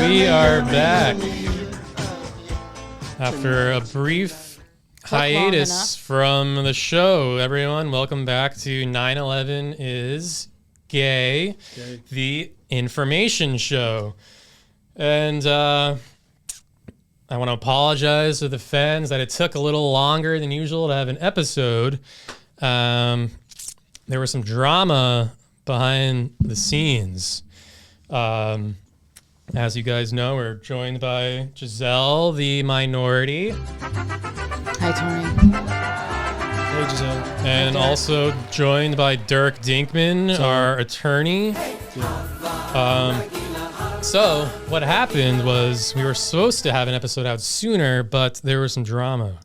We are back after a brief hiatus from the show. Everyone, welcome back to 9/11 is Gay, the information show. And I want to apologize to the fans that it took a little longer than usual to have an episode. There was some drama behind the scenes. As you guys know, we're joined by Giselle, the minority. Hi, Tony. Hey, Giselle. And also joined by Dirk Dinkman, our attorney. So what happened was we were supposed to have an episode out sooner, but there was some drama.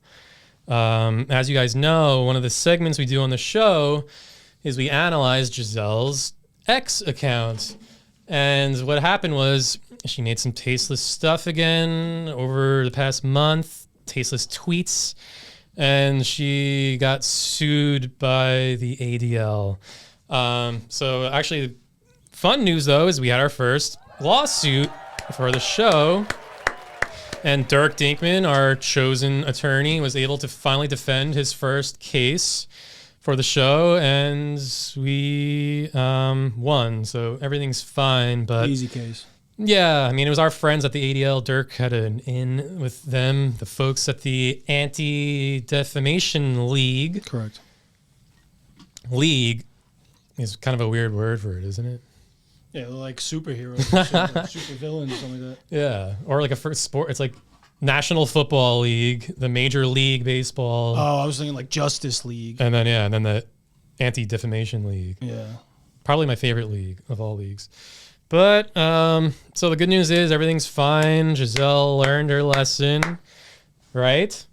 As you guys know, one of the segments we do on the show is we analyze Giselle's X account. And what happened was she made some tasteless stuff again over the past month, tasteless tweets, and she got sued by the ADL. So actually, fun news though is we had our first lawsuit for the show, and Dirk Dinkman, our chosen attorney, was able to finally defend his first case for the show, and we won, so everything's fine. But easy case. Yeah, I mean, it was our friends at the ADL. Dirk had an in with them, the folks at the Anti-Defamation League. Correct. League is kind of a weird word for it, isn't it? Yeah, they're like superheroes, super villains, or something like that. Yeah, or like a first sport. It's like National Football League, the Major League Baseball. Oh, I was thinking like Justice League. And then the Anti-Defamation League. Yeah. Probably my favorite league of all leagues. But, so the good news is everything's fine. Giselle learned her lesson, right?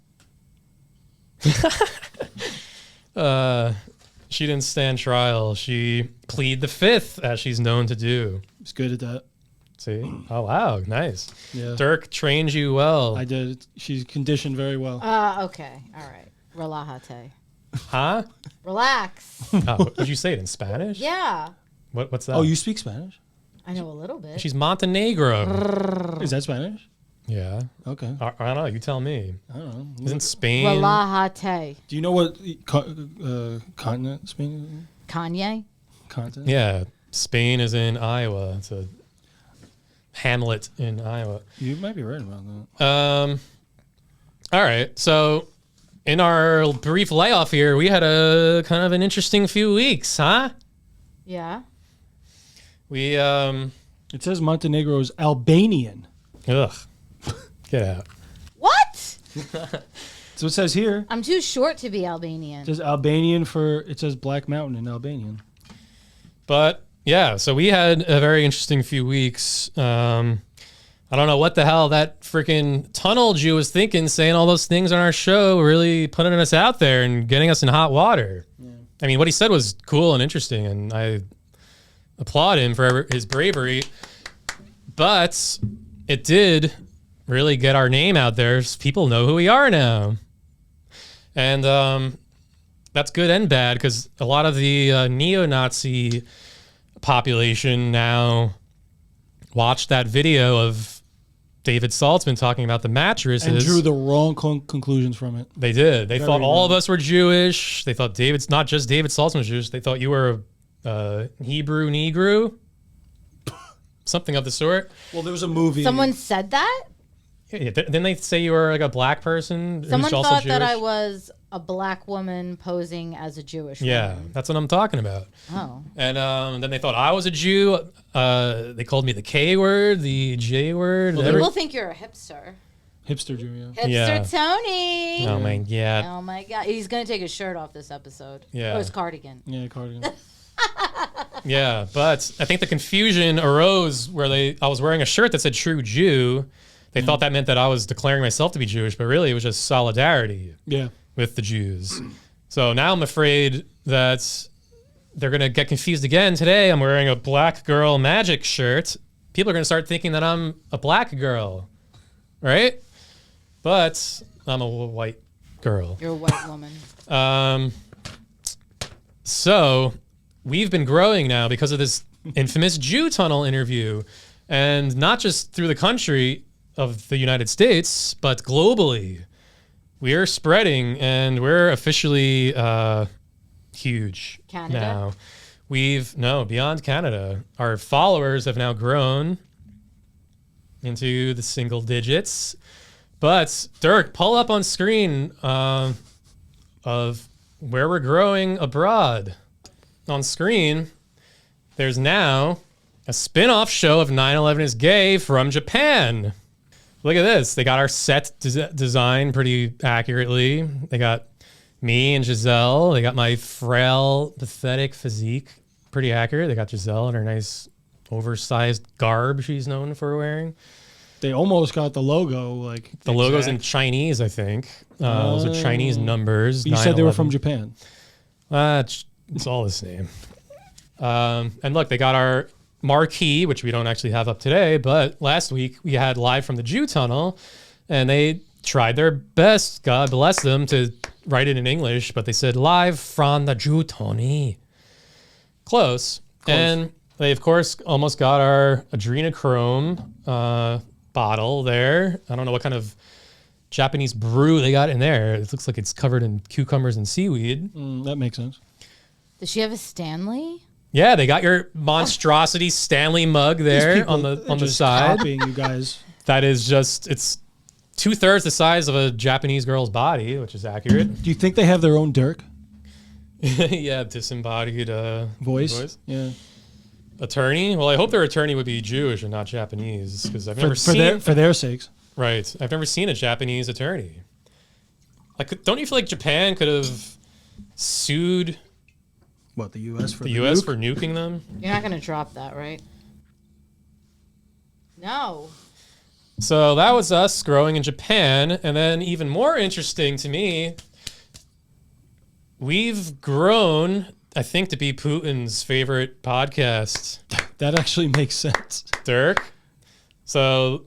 She didn't stand trial. She plead the fifth, as she's known to do. He's good at that. See? Oh, wow. Nice. Yeah. Dirk trained you well. I did. She's conditioned very well. Okay. All right. Relajate. Huh? Relax. Oh, did you say it in Spanish? Yeah. What's that? Oh, you speak Spanish? I know a little bit. She's Montenegro. Is that Spanish? Yeah. Okay. I don't know. You tell me. I don't know. Isn't Spain? Relajate. Do you know what continent Spain is? Kanye? Continent? Yeah. Spain is in Iowa. It's a hamlet in Iowa. You might be right about that. All right. So in our brief layoff here, we had a kind of an interesting few weeks, huh? Yeah. We, It says Montenegro is Albanian. ugh. Get out. What? So it says here. I'm too short to be Albanian. It says Albanian it says Black Mountain in Albanian. But yeah, so we had a very interesting few weeks. I don't know what the hell that freaking tunnel Jew was thinking, saying all those things on our show, really putting us out there and getting us in hot water. Yeah. I mean, what he said was cool and interesting, and I applaud him for his bravery. But it did really get our name out there. People know who we are now. And that's good and bad, because a lot of the neo-Nazi population now watched that video of David Saltzman talking about the mattresses. And drew the wrong conclusions from it. They did. They Very thought all wrong. of us were Jewish. They thought not just David Saltzman was Jewish. They thought you were a Hebrew Negro. Something of the sort. Well, there was a movie. Someone said that? Yeah, didn't they say you were like a black person Someone who's also thought Jewish? that I was a black woman posing as a Jewish Yeah, woman. that's what I'm talking about. Oh. And then they thought I was a Jew. They called me the K word, the J word. Well, People think you're a hipster. Hipster Jew, yeah. Hipster Yeah. Tony. Oh my god. Oh my God. He's going to take his shirt off this episode. Yeah. Or his cardigan. Yeah, cardigan. Yeah, but I think the confusion arose where I was wearing a shirt that said True Jew. They thought that meant that I was declaring myself to be Jewish, but really it was just solidarity Yeah. with the Jews. So now I'm afraid that they're going to get confused again. Today I'm wearing a black girl magic shirt. People are going to start thinking that I'm a black girl, right? But I'm a white girl. You're a white woman. So we've been growing now because of this infamous Jew tunnel interview. And not just through the country of the United States, but globally. We are spreading, and we're officially huge Canada? now. Beyond Canada. Our followers have now grown into the single digits. But Dirk, pull up on screen of where we're growing abroad. On screen, there's now a spin-off show of 9/11 is Gay from Japan. Look at this. They got our set design pretty accurately. They got me and Giselle. They got my frail, pathetic physique pretty accurate. They got Giselle in her nice oversized garb she's known for wearing. They almost got the logo like the logo's in Chinese, I think. Those are Chinese numbers. You said they were from Japan. It's all the same. And look, they got our marquee, which we don't actually have up today, but last week we had live from the Jew Tunnel, and they tried their best, God bless them, to write it in English, but they said live from the Jew Tunnel. Close. And they, of course, almost got our adrenochrome bottle there. I don't know what kind of Japanese brew they got in there. It looks like it's covered in cucumbers and seaweed. That makes sense. Does she have a Stanley? Yeah, they got your monstrosity Stanley mug there on the side. Copying you guys. That is just, it's 2/3 the size of a Japanese girl's body, which is accurate. Do you think they have their own Dirk Yeah, disembodied voice? Yeah. Attorney? Well, I hope their attorney would be Jewish and not Japanese, because I've never seen for their sakes. Right, I've never seen a Japanese attorney. Don't you feel like Japan could have sued What, the U.S. for the U.S. for nuking them? You're not going to drop that, right? No. So that was us growing in Japan. And then even more interesting to me, we've grown, I think, to be Putin's favorite podcast. That actually makes sense. Dirk. So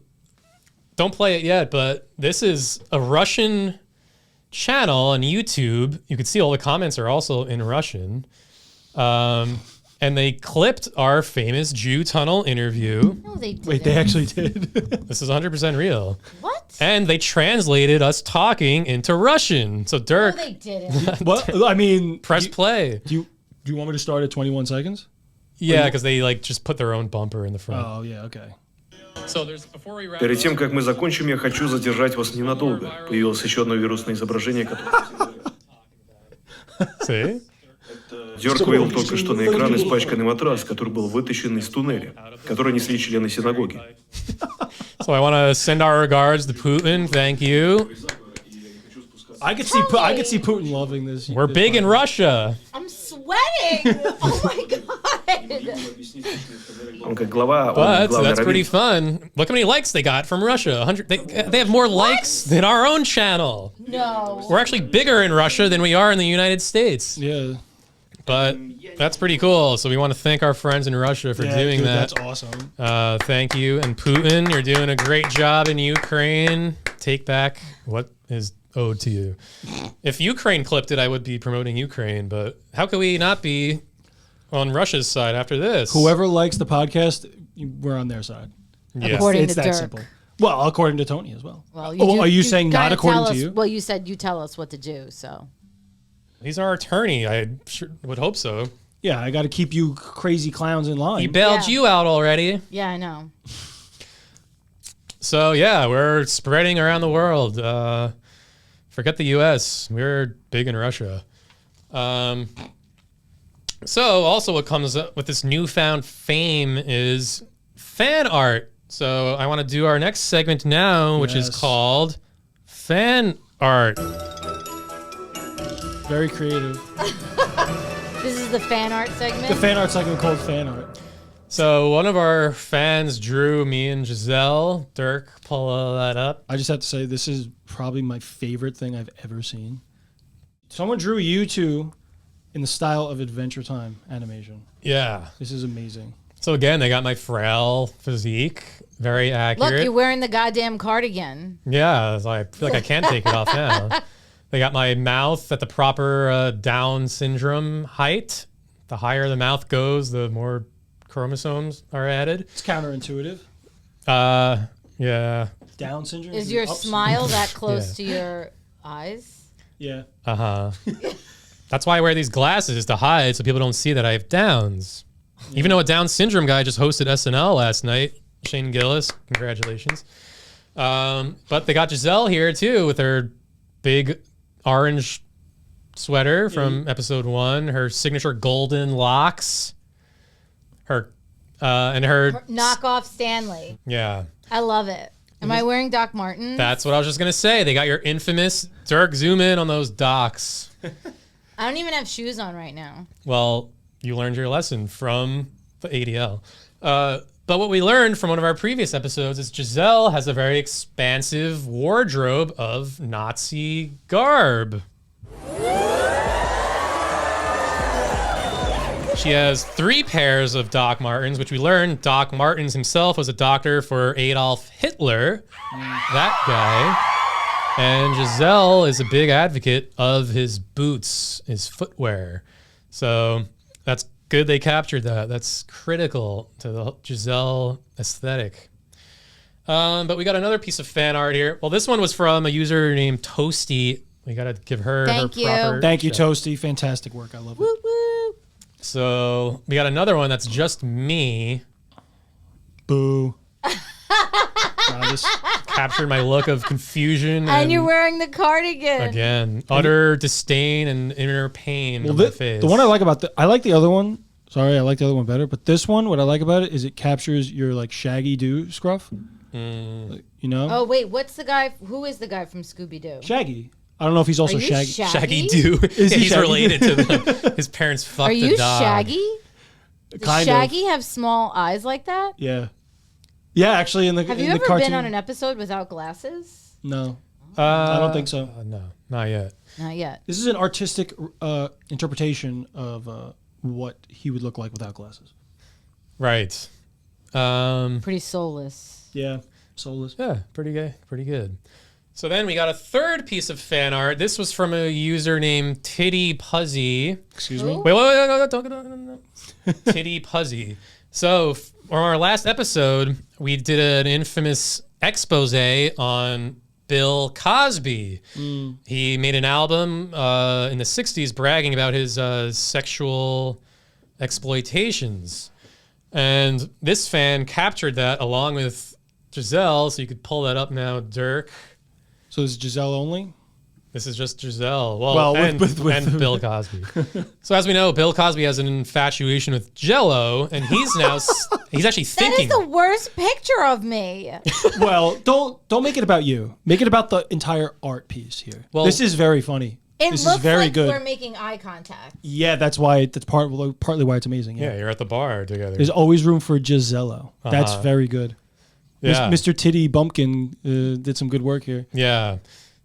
don't play it yet, but this is a Russian channel on YouTube. You can see all the comments are also in Russian. And they clipped our famous Jew Tunnel interview. No, they didn't. Wait, they actually did. This is 100% real. What? And they translated us talking into Russian. So Dirk, No, they didn't. What? I mean, press play. Do you want me to start at 21 seconds? Yeah, because they like just put their own bumper in the front. Oh, yeah, okay. So before we wrap Перед up, тем, как мы закончим, я хочу задержать вас ненадолго. Появилось еще одно вирусное изображение, которое... see? Дёрк вывел только что на экран испачканный матрас, который был вытащен из туннеля, который несли члены синагоги. So I want to send our regards to Putin. Thank you. I could see Putin loving this. We're big in Russia. I'm sweating. Oh my god. Он как глава, But главный that's pretty раввин. fun. Look how many likes they got from Russia. 100. They have more likes than our own channel. No. We're actually bigger in Russia than we are in the United States. Yeah. But that's pretty cool. So we want to thank our friends in Russia for doing dude, that. That's awesome. Thank you. And Putin, you're doing a great job in Ukraine. Take back what is owed to you. If Ukraine clipped it, I would be promoting Ukraine. But how could we not be on Russia's side after this? Whoever likes the podcast, we're on their side. Yeah. According It's to that Dirk. simple. Well, according to Tony as well. Well, are you saying not gotta according tell to us- you? Well, you said you tell us what to do, so. He's our attorney. I sure would hope so. Yeah, I got to keep you crazy clowns in line. He bailed Yeah. you out already. Yeah, I know. So yeah, we're spreading around the world. Forget the U.S. We're big in Russia. So also what comes up with this newfound fame is fan art. So I want to do our next segment now, which is Yes. called fan art. Very creative. This is the fan art segment. The fan art segment called fan art. So one of our fans drew me and Giselle. Dirk, pull that up. I just have to say, this is probably my favorite thing I've ever seen. Someone drew you two in the style of Adventure Time animation. Yeah. This is amazing. So again, they got my frail physique. Very accurate. Look, you're wearing the goddamn cardigan. Yeah, so I feel like I can't take it off now. They got my mouth at the proper Down syndrome height. The higher the mouth goes, the more chromosomes are added. It's counterintuitive. Yeah. Down syndrome? Is your Up smile that close Yeah. to your eyes? Yeah. That's why I wear these glasses to hide so people don't see that I have Downs. Even though a Down syndrome guy just hosted SNL last night, Shane Gillis, congratulations. But they got Giselle here too with her big orange sweater from episode 1, her signature golden locks, her Knockoff Stanley. yeah. I love it. Am I wearing Doc Martens? That's what I was just gonna say. They got your infamous Dirk. Zoom in on those docs. I don't even have shoes on right now. Well, you learned your lesson from the ADL. But what we learned from one of our previous episodes is Giselle has a very expansive wardrobe of Nazi garb. She has 3 pairs of Doc Martens, which we learned Doc Martens himself was a doctor for Adolf Hitler, that guy. And Giselle is a big advocate of his boots, his footwear. So that's good they captured that. That's critical to the Giselle aesthetic. But we got another piece of fan art here. Well, this one was from a user named Toasty. We got to give her Thank her you. proper Thank you, shout. Toasty. Fantastic work. I love it. Woo woo. So we got another one that's just me. Boo. Just captured my look of confusion. And you're wearing the cardigan. Again, utter disdain and inner pain Well, on my face. the one I like about I like the other one. Sorry, I like the other one better. But this one, what I like about it is it captures your like shaggy do scruff. Like, you know? Oh wait, what's the guy? Who is the guy from Scooby Doo? Shaggy. I don't know if he's also Are you shaggy. Shaggy Doo. Is he He's Shaggy? related to them. His parents fucked Are a you dog. Shaggy? Does Kind of. Shaggy have small eyes like that? Yeah. Yeah, actually, in the Have in you the ever cartoon, been on an episode without glasses? No, I don't think so. No, not yet. Not yet. This is an artistic interpretation of what he would look like without glasses. Right. Pretty soulless. Yeah, soulless. Yeah, pretty good. So then we got a third piece of fan art. This was from a user named Titty Puzzy. Excuse me. Wait, no. Titty Puzzy. So on our last episode, we did an infamous expose on Bill Cosby. He made an album in the 60s bragging about his sexual exploitations. And this fan captured that along with Giselle, so you could pull that up now, Dirk. So is Giselle only? This is just Giselle. Well, Well, and with Bill Cosby. So as we know, Bill Cosby has an infatuation with Jell-O, and he's now he's actually That thinking. is the worst picture of me. Well, don't make it about you. Make it about the entire art piece here. Well- This is very funny. It this looks is very like good. we're making eye contact. Yeah, that's why. That's partly why it's amazing. yeah, Yeah. you're at the bar together. There's always room for Giselle. That's Uh-huh. very good. Yeah. Mr. Titty Bumpkin did some good work here. Yeah.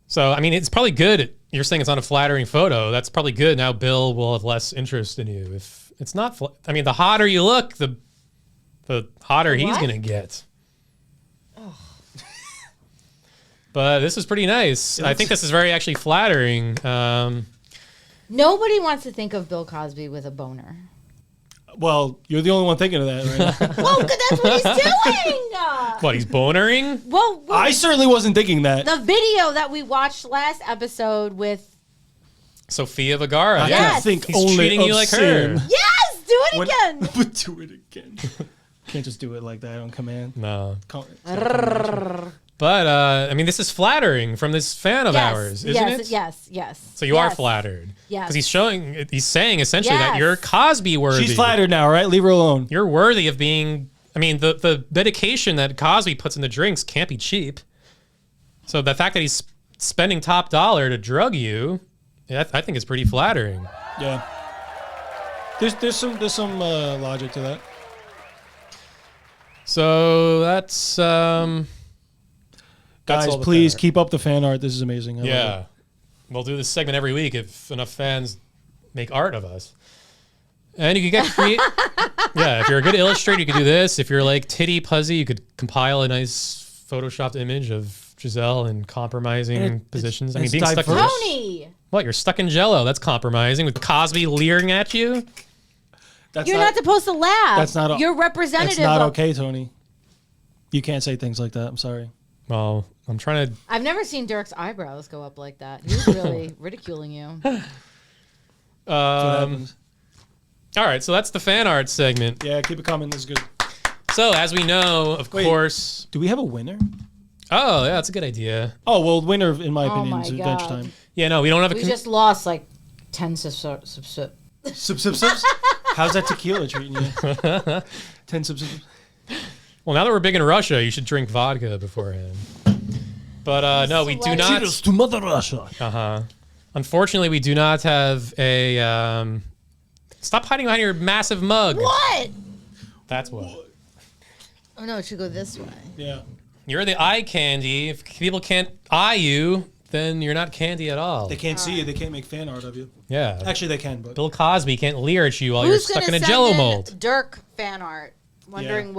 So, I mean, it's probably good. You're saying it's not a flattering photo. That's probably good. Now Bill will have less interest in you. If it's not, I mean, the hotter you look, the hotter he's What? going to get. But this is pretty nice. I think this is very actually flattering. Nobody wants to think of Bill Cosby with a boner. Well, you're the only one thinking of that right now. Well, 'cause that's what he's doing. What, he's bonering? Well, I certainly wasn't thinking that. the video that we watched last episode with Sofia Vergara. I Yes. can think He's only treating of you like sin. her. yes, do it When- again. But do it again. Can't just do it like that on command. No. Con- But, I mean, this is flattering from this fan of Yes, ours, isn't yes, it? yes. So you are Yes. flattered. Yes. Because he's saying essentially that Yes. you're Cosby worthy. She's flattered now, right? Leave her alone. You're worthy of being, I mean, the dedication that Cosby puts in the drinks can't be cheap. So the fact that he's spending top dollar to drug you, yeah, I think is pretty flattering. Yeah. There's some logic to that. So that's Guys, all the please fan art. keep up the fan art. This is amazing. I love Yeah. it. We'll do this segment every week if enough fans make art of us. And you can get yeah, if you're a good illustrator, you could do this. If you're like Titty Puzzy, you could compile a nice photoshopped image of Giselle in compromising positions. I mean, it's being stuck in diverse. Tony, what? You're stuck in Jell-O. That's compromising with Cosby leering at you. That's you're not supposed to laugh. That's not. You're representative. That's not of, okay, Tony. You can't say things like that. I'm sorry. Well, I'm trying to. I've never seen Dirk's eyebrows go up like that. He was really ridiculing you. That's what happens. All right, so that's the fan art segment. Yeah, keep it coming. This is good. So, as we know, of course. Do we have a winner? Oh, yeah, that's a good idea. Oh, well, winner, in my opinion, my is Adventure God. Time. Yeah, no, we don't have a. We just lost like 10 subs. Sips. How's that tequila treating you? 10 sips. Well, now that we're big in Russia, you should drink vodka beforehand. But no, we do not. Cheers to Mother Russia. Unfortunately, we do not have a. Stop hiding behind your massive mug. What? That's what. Oh no, it should go this way. Yeah. You're the eye candy. If people can't eye you, then you're not candy at all. They can't see you. They can't make fan art of you. Yeah. Actually, they can, but. Bill Cosby can't leer at you while Who's you're stuck in gonna a send Jello in mold. Dirk fan art, wondering Yeah.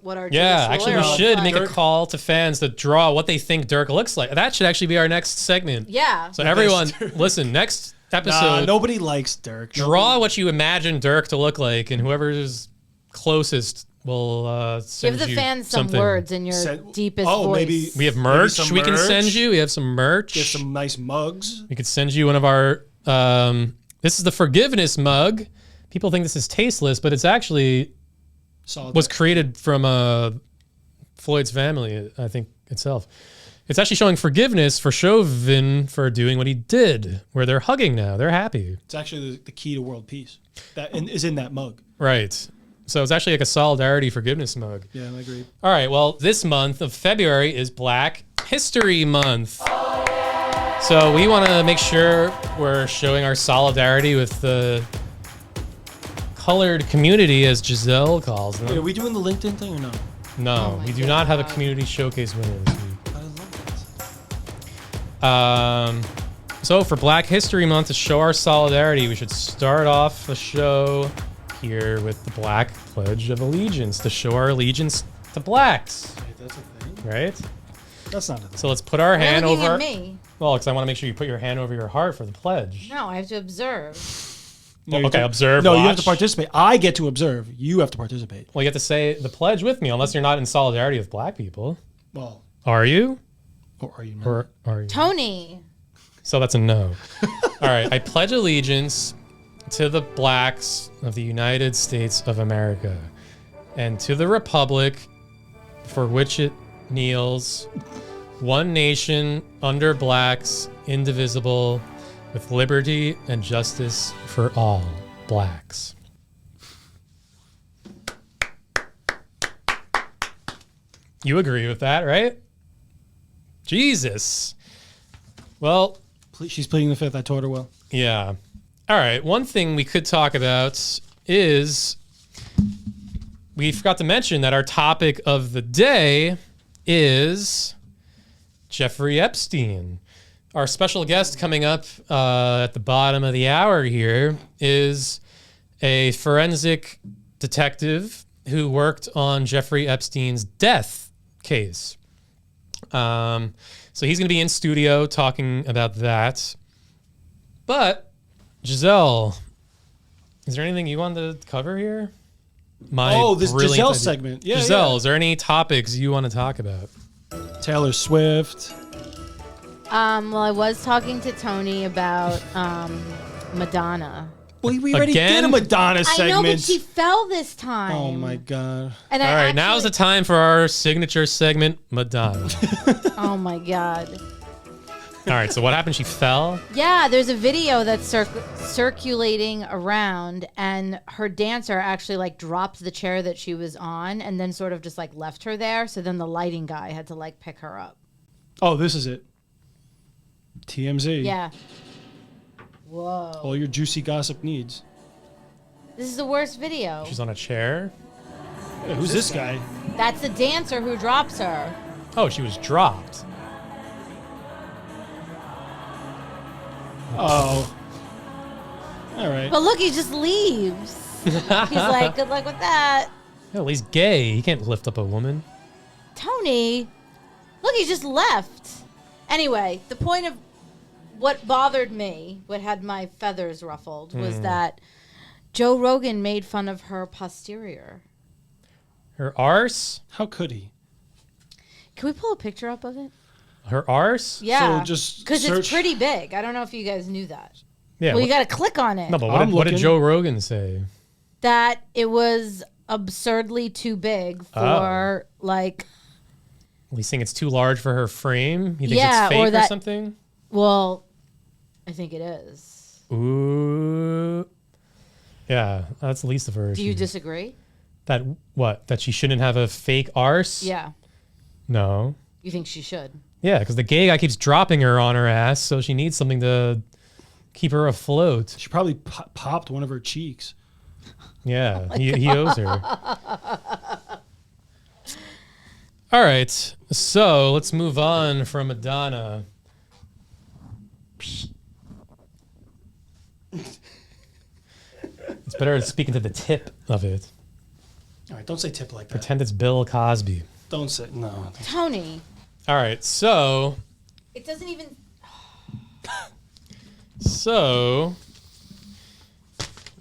what our Yeah, Jewish actually, we lawyer looks should like. make a call to fans to draw what they think Dirk looks like. That should actually be our next segment. Yeah. So everyone, listen, next episode, Nobody likes Dirk. draw what you imagine Dirk to look like, and whoever's closest will send Give the you fans some something. words in your deepest voice. Maybe We have merch some we can merch. send you. We have some merch. Get some nice mugs. We could send you one of our. This is the forgiveness mug. People think this is tasteless, but it's actually Solid. was created from Floyd's family, I think itself. It's actually showing forgiveness for Chauvin for doing what he did, where they're hugging now. They're happy. It's actually the key to world peace. That is in that mug. Right. So it's actually like a solidarity forgiveness mug. Yeah, I agree. All right. Well, this month of February is Black History Month. So we want to make sure we're showing our solidarity with the colored community, as Giselle calls them. Wait, are we doing the LinkedIn thing or no? No, my we do not have a God. community showcase winner this week. I love this. So for Black History Month, to show our solidarity, we should start off the show here with the Black Pledge of Allegiance, to show our allegiance to blacks, Wait, that's a thing? right? That's not a thing. So let's put our hand looking over. at me. Well, because I want to make sure you put your hand over your heart for the pledge. No, I have to observe. No, you Okay, don't- observe. No, watch. you have to participate. I get to observe. You have to participate. Well, you have to say the pledge with me, unless you're not in solidarity with black people. Well, Are you? or are you not? Or are you? Tony. So that's a no. All right. I pledge allegiance to the blacks of the United States of America and to the republic for which it kneels, one nation under blacks, indivisible, with liberty and justice for all blacks. You agree with that, right? Jesus. Well, She's pleading the fifth. I taught her well. yeah. All right. One thing we could talk about is we forgot to mention that our topic of the day is Jeffrey Epstein. Our special guest coming up at the bottom of the hour here is a forensic detective who worked on Jeffrey Epstein's death case. So he's going to be in studio talking about that. But, Giselle, is there anything you wanted to cover here? This brilliant Giselle idea. segment. Yeah, Giselle, yeah. is there any topics you want to talk about? Taylor Swift. Well, I was talking to Tony about Madonna. Well, we already Again? did a Madonna I segment. know, but she fell this time. Oh my god. And All I right, now's the time for our signature segment, Madonna. Oh my god. All right, so what happened? She fell? Yeah, there's a video that's circulating around, and her dancer actually like dropped the chair that she was on, and then sort of just like left her there. So then the lighting guy had to like pick her up. Oh, this is it. TMZ. Yeah. Whoa. All your juicy gossip needs. This is the worst video. She's on a chair? Hey, who's this guy? That's the dancer who drops her. Oh, she was dropped. Oh. All right. But look, he just leaves. He's like, good luck with that. Well, he's gay. He can't lift up a woman. Tony, look, he just left. Anyway, the point of what bothered me, what had my feathers ruffled, was that Joe Rogan made fun of her posterior. Her arse? How could he? Can we pull a picture up of it? Her arse? Yeah. So just because search- it's pretty big. I don't know if you guys knew that. Yeah. Well, you got to click on it. No, but I'm what did looking. Joe Rogan say? That it was absurdly too big for like. He's saying it's too large for her frame. He thinks Yeah, it's fake or or that- something. Well, I think it is. Ooh. Yeah, that's the least of her. Do you issues. disagree? That what? That she shouldn't have a fake arse? Yeah. No. You think she should? Yeah, because the gay guy keeps dropping her on her ass, so she needs something to keep her afloat. She probably popped one of her cheeks. Yeah, he owes her. All right, so let's move on from Madonna. It's better speaking to the tip of it. All right, don't say tip like that. Pretend it's Bill Cosby. Don't say no. Tony, All right, so it doesn't even.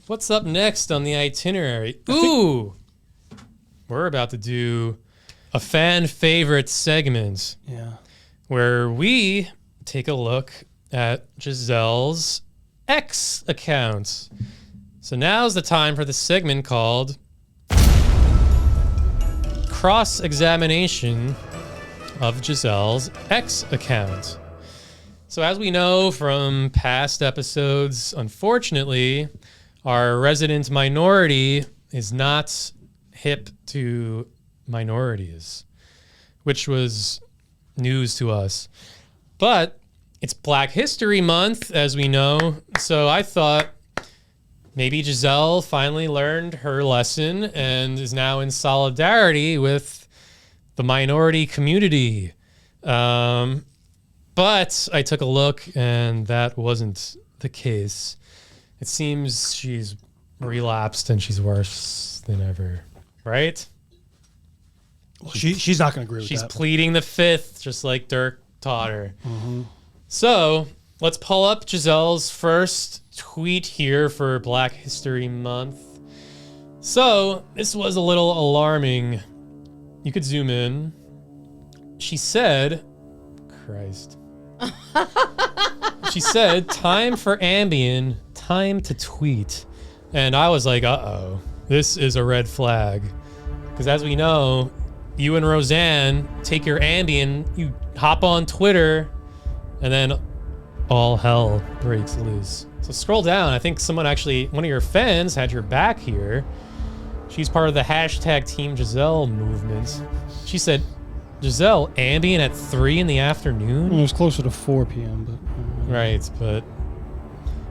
What's up next on the itinerary? Ooh, we're about to do a fan favorite segment Yeah. where we take a look at Giselle's X account. So now's the time for the segment called Cross-Examination of Giselle's X account. So as we know from past episodes, unfortunately, our resident minority is not hip to minorities, which was news to us. But it's Black History Month, as we know, so I thought maybe Giselle finally learned her lesson and is now in solidarity with the minority community. But I took a look and that wasn't the case. It seems she's relapsed and she's worse than ever, right? Well, she's not going to agree with She's that. pleading the fifth, just like Dirk taught her. So let's pull up Giselle's first tweet here for Black History Month. So this was a little alarming. You could zoom in. She said, Christ. She said, time for Ambien, time to tweet. And I was like, uh-oh, this is a red flag. Because as we know, you and Roseanne take your Ambien, you hop on Twitter, and then all hell breaks loose. So scroll down. I think someone actually, one of your fans had your back here. She's part of the hashtag Team Giselle movement. She said, Giselle, Ambien at 3 in the afternoon? It was closer to 4 p.m., but... Right, but...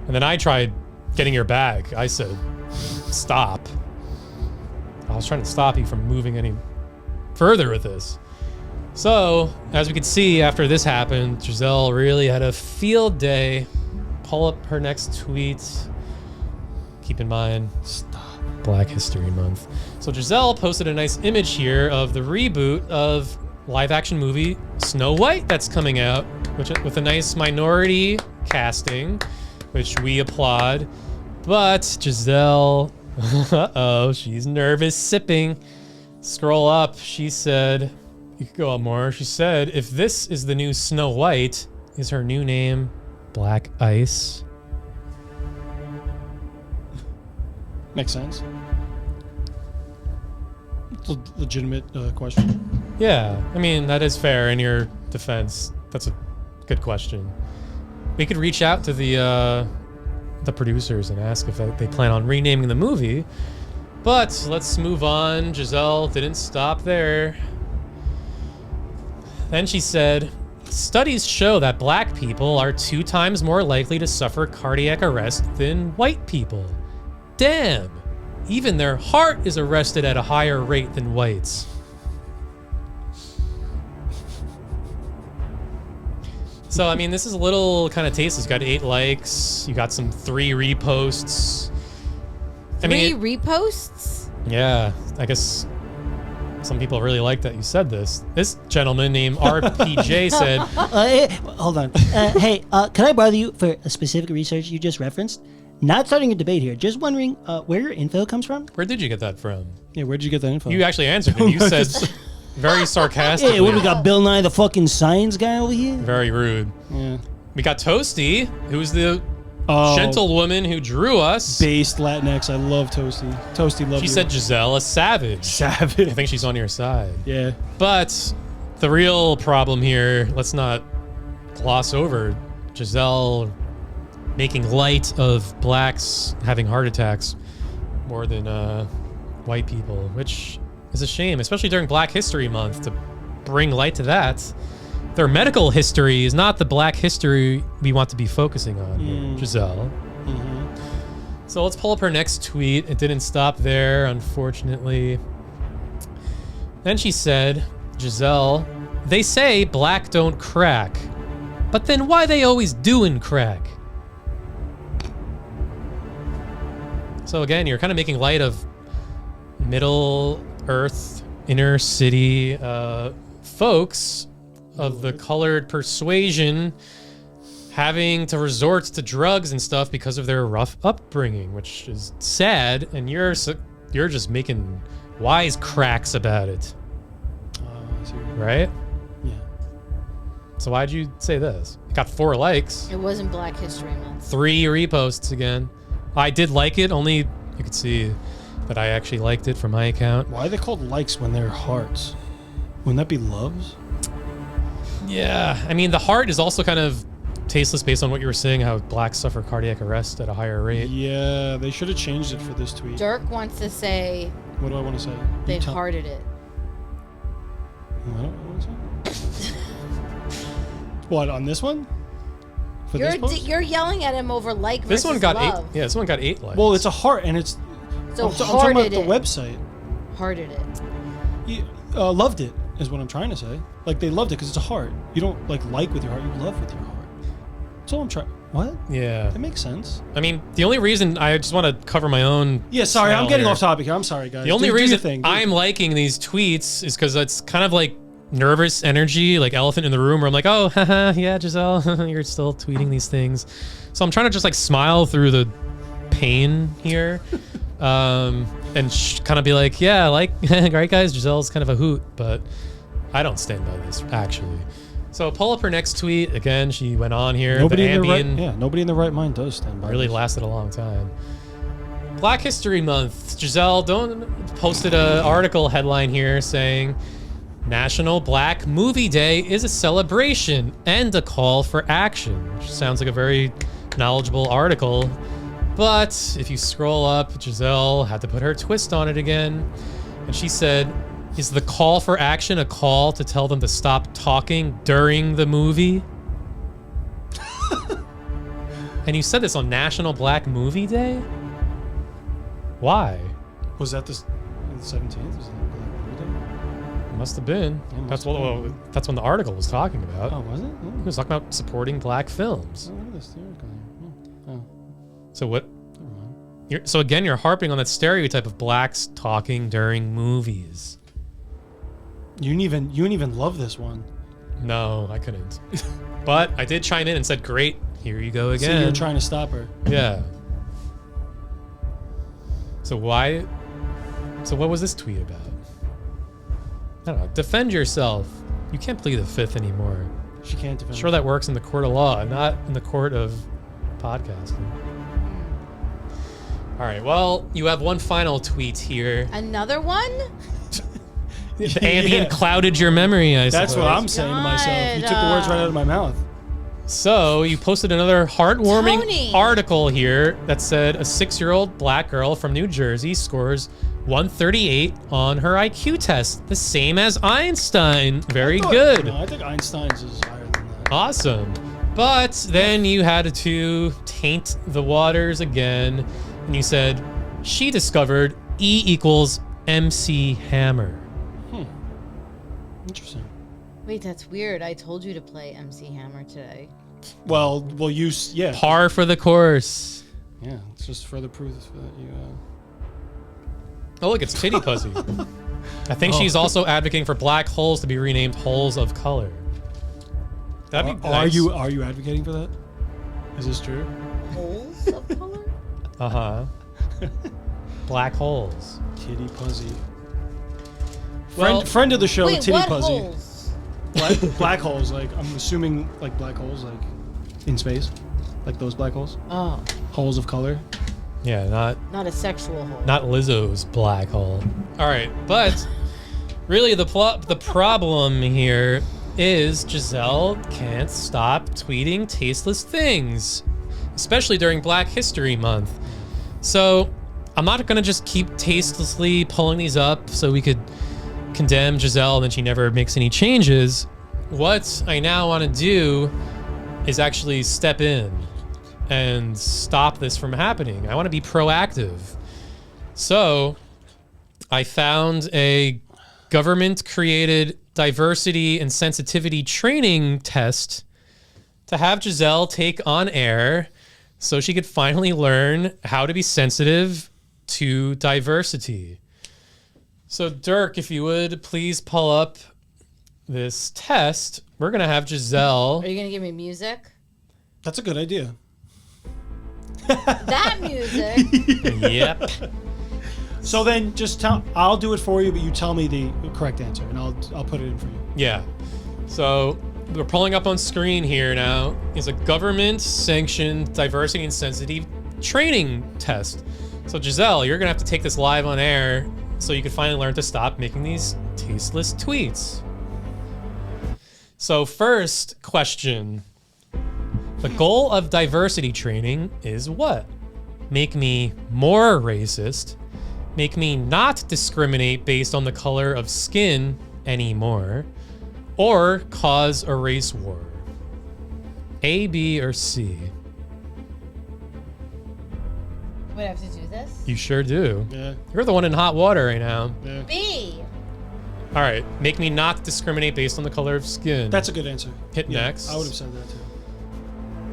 And then I tried getting your back. I said, stop. I was trying to stop you from moving any further with this. So, as we could see after this happened, Giselle really had a field day. Pull up her next tweet. Keep in mind, Stop. Black History Month. So Giselle posted a nice image here of the reboot of live action movie Snow White that's coming out, which with a nice minority casting, which we applaud. But Giselle, uh-oh, she's nervous sipping. Scroll up, she said, you could go up more. She said, if this is the new Snow White, is her new name Black Ice? Makes sense. It's a legitimate question. Yeah, I mean, that is fair in your defense. That's a good question. We could reach out to the producers and ask if they plan on renaming the movie. But let's move on. Giselle didn't stop there. Then she said, studies show that black people are 2 times more likely to suffer cardiac arrest than white people. Damn, even their heart is arrested at a higher rate than whites. So, I mean, this is a little kind of tasteless. You got 8 likes. You got some 3 reposts. I mean, 3 reposts? yeah, I guess some people really like that you said this. This gentleman named RPJ said, Hey, hold on. Hey, can I bother you for a specific research you just referenced? Not starting a debate here. Just wondering where your info comes from. where did you get that from? Yeah, where'd you get that info? You actually answered it. You said, Very sarcastic. Hey, what we got? Bill Nye the fucking science guy over here? Very rude. Yeah. We got Toasty, who's the Oh, gentlewoman who drew us. based Latinx. I love Toasty. Toasty, love She you. said Giselle a savage. savage. I think she's on your side. Yeah. But the real problem here, let's not gloss over Giselle making light of blacks having heart attacks more than white people, which is a shame, especially during Black History Month, to bring light to that. Their medical history is not the black history we want to be focusing on here, Giselle. So let's pull up her next tweet. It didn't stop there, unfortunately. Then she said, Giselle, they say black don't crack, but then why they always doing crack? So again, you're kind of making light of Middle Earth, inner city folks of the colored persuasion having to resort to drugs and stuff because of their rough upbringing, which is sad, and you're just making wise cracks about it, I see. right? Yeah. So why'd you say this? It got 4 likes, It wasn't Black History Month. 3 reposts again. I did like it, only you could see that I actually liked it from my account. Why are they called likes when they're hearts? Wouldn't that be loves? Yeah, I mean, the heart is also kind of tasteless based on what you were saying, how blacks suffer cardiac arrest at a higher rate. Yeah, they should have changed it for this tweet. Dirk wants to say What do I want to say? they You tell- hearted it. What do I want to say? What, on this one? For this post? You're yelling at him over like This one versus got love. 8. Yeah, this one got 8 likes. Well, it's a heart, and it's... So I'm talking about hearted the it. website. Hearted it. You, loved it, is what I'm trying to say. Like, they loved it because it's a heart. You don't, like with your heart. You love with your heart. That's all I'm trying... What? Yeah. That makes sense. I mean, the only reason I just want to cover my own. Yeah, sorry, I'm channel getting here. off topic here. I'm sorry, guys. The only Do your reason thing. I'm liking these tweets is because it's kind of like nervous energy, like elephant in the room, where I'm like, oh, haha, yeah, Giselle, you're still tweeting these things. So I'm trying to just like smile through the pain here, and kind of be like, yeah, like, right, guys, Giselle's kind of a hoot, but I don't stand by this actually. So pull up her next tweet again. She went on here. Nobody the in their right, Ambien yeah, nobody in their right mind does stand by really this. lasted a long time. Black History Month. Giselle posted an article headline here saying National Black Movie Day is a celebration and a call for action, which sounds like a very knowledgeable article. But if you scroll up, Giselle had to put her twist on it again. And she said, is the call for action a call to tell them to stop talking during the movie? And you said this on National Black Movie Day? Why? Was that the 17th? Was that Black Movie Day? Must have been. Yeah, That's must have what that's when the article was talking about. Oh, was it? It was talking about supporting black films. Oh, look at this theoretical here. Oh, So what? never mind. So again, you're harping on that stereotype of blacks talking during movies. You didn't even love this one. No, I couldn't. But I did chime in and said, "Great, here you go See, again." you're trying to stop her. Yeah. So why? So what was this tweet about? I don't know. Defend yourself. You can't plead the fifth anymore. She can't defend. Sure, that works in the court of law, not in the court of podcasting. All right. Well, you have one final tweet here. Another one? Ambien Yeah. clouded your memory, I That's what suppose. I'm saying to myself. You took the words right out of my mouth. So you posted another heartwarming Tony. article here that said a 6-year-old black girl from New Jersey scores 138 on her IQ test, the same as Einstein. Very good. No, I think Einstein's is higher than that. Awesome. But then you had to taint the waters again, and you said she discovered E equals MC Hammer. Interesting. Wait, that's weird. I told you to play MC Hammer today. Well, yeah. Par for the course. Yeah, it's just further proof that you. Oh, look, it's Titty Pussy. I think she's also advocating for black holes to be renamed holes of color. That'd be Are nice. you advocating for that? Is this true? Holes of color? Uh-huh. Black holes. Kitty Puzzy. Friend of the show, Wait, Titty what Puzzy. holes? Black holes, like I'm assuming like black holes, like in space, like those black holes, Oh, holes of color. Yeah, not a sexual hole. not Lizzo's black hole. All right, but really the problem here is Giselle can't stop tweeting tasteless things, especially during Black History Month. So I'm not gonna just keep tastelessly pulling these up so we could condemn Giselle and then she never makes any changes. What I now want to do is actually step in and stop this from happening. I want to be proactive. So I found a government-created diversity and sensitivity training test to have Giselle take on air so she could finally learn how to be sensitive to diversity. So Dirk, if you would please pull up this test. We're going to have Giselle. Are you gonna give me music? That's a good idea. That music. Yep. So then, just tell. I'll do it for you, but you tell me the correct answer, and I'll put it in for you. Yeah. So we're pulling up on screen here now is a government-sanctioned diversity and sensitivity training test. So Giselle, you're gonna have to take this live on air so you can finally learn to stop making these tasteless tweets. So first question. The goal of diversity training is what? Make me more racist, make me not discriminate based on the color of skin anymore, or cause a race war? A, B, or C? Would I have to do this? You sure do. Yeah. You're the one in hot water right now. Yeah. B. All right, make me not discriminate based on the color of skin. That's a good answer. Hit Yeah, next. I would have said that too.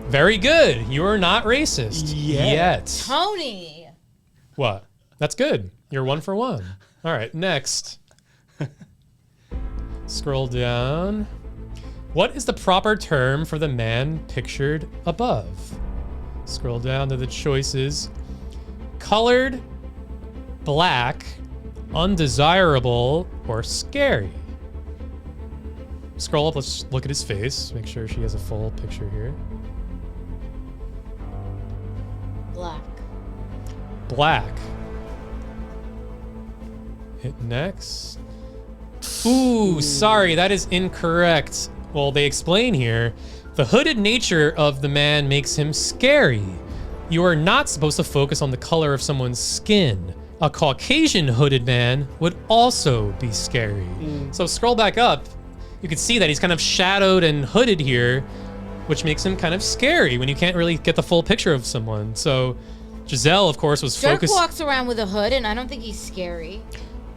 Very good. You are not racist yet. Tony. What? That's good. You're 1 for 1. All right, next. Scroll down. What is the proper term for the man pictured above? Scroll down to the choices. Colored, black, undesirable, or scary. Scroll up, let's look at his face. Make sure she has a full picture here. Black. Black. Hit next. Ooh, sorry, that is incorrect. Well, they explain here. The hooded nature of the man makes him scary. You are not supposed to focus on the color of someone's skin. A Caucasian hooded man would also be scary. So scroll back up. You can see that he's kind of shadowed and hooded here, which makes him kind of scary when you can't really get the full picture of someone. So Giselle, of course, was Dirk focused. walks around with a hood, and I don't think he's scary.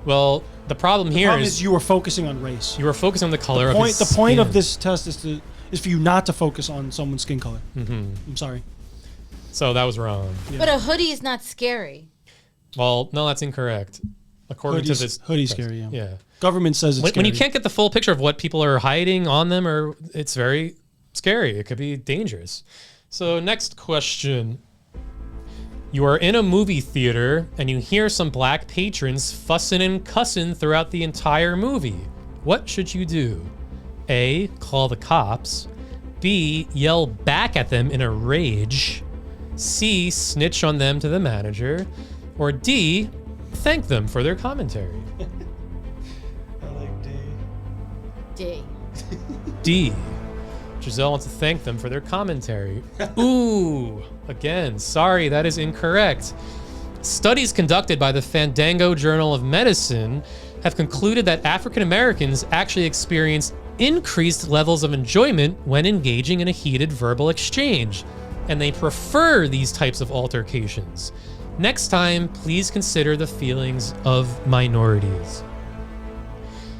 Well, the problem here Problem is is you were focusing on race. you were focusing on the color of his The point of skin. this test is for you not to focus on someone's skin color. I'm sorry. So that was wrong. But a hoodie is not scary. Well, no, that's incorrect. According to this Hoodie's test. scary, yeah. Yeah. Government says it's When you scary. can't get the full picture of what people are hiding on them, or it's very scary. It could be dangerous. So next question. You are in a movie theater and you hear some black patrons fussing and cussing throughout the entire movie. What should you do? A, call the cops. B, yell back at them in a rage. C, snitch on them to the manager. Or D, thank them for their commentary. I like D. D. D. Giselle wants to thank them for their commentary. Ooh, again, sorry, that is incorrect. Studies conducted by the Fandango Journal of Medicine have concluded that African Americans actually experience increased levels of enjoyment when engaging in a heated verbal exchange, and they prefer these types of altercations. Next time, please consider the feelings of minorities.